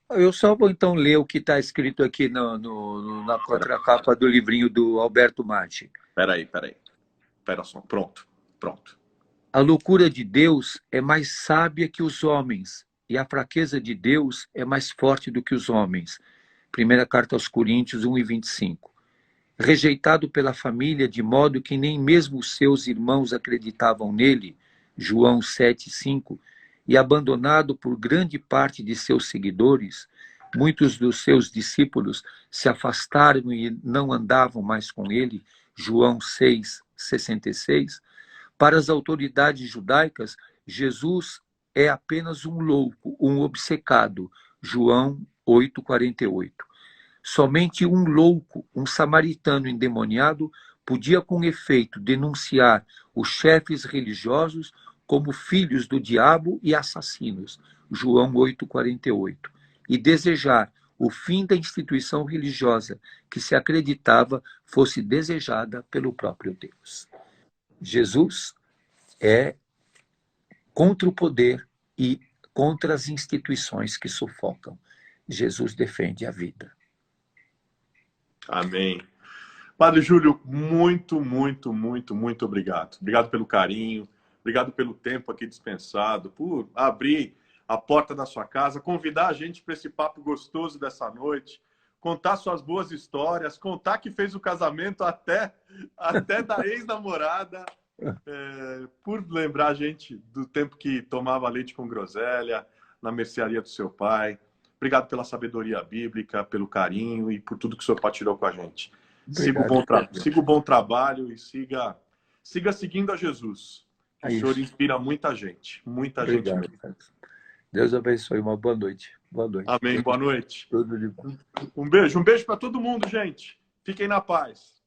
Eu só vou então ler o que está escrito aqui na contracapa do livrinho do Alberto Matti. Espera só. Pronto. A loucura de Deus é mais sábia que os homens, e a fraqueza de Deus é mais forte do que os homens. Primeira carta aos Coríntios 1:25. Rejeitado pela família de modo que nem mesmo os seus irmãos acreditavam nele, João 7:5, e abandonado por grande parte de seus seguidores, muitos dos seus discípulos se afastaram e não andavam mais com ele, João 6:66. Para as autoridades judaicas, Jesus é apenas um louco, um obcecado. João 8:48. Somente um louco, um samaritano endemoniado, podia com efeito denunciar os chefes religiosos como filhos do diabo e assassinos. João 8:48. E desejar o fim da instituição religiosa que se acreditava fosse desejada pelo próprio Deus. Jesus é contra o poder e contra as instituições que sufocam. Jesus defende a vida. Amém. Padre Júlio, muito obrigado. Obrigado pelo carinho, obrigado pelo tempo aqui dispensado, por abrir a porta da sua casa, convidar a gente para esse papo gostoso dessa noite, contar suas boas histórias, contar que fez o casamento até da ex-namorada, por lembrar a gente do tempo que tomava leite com groselha na mercearia do seu pai. Obrigado pela sabedoria bíblica, pelo carinho e por tudo que o senhor partilhou com a gente. Siga o bom trabalho e siga seguindo a Jesus. O senhor inspira muita gente. Obrigado, gente. Deus abençoe. Uma boa noite. Boa noite. Amém. Boa noite. Tudo de bom. Um beijo para todo mundo, gente. Fiquem na paz.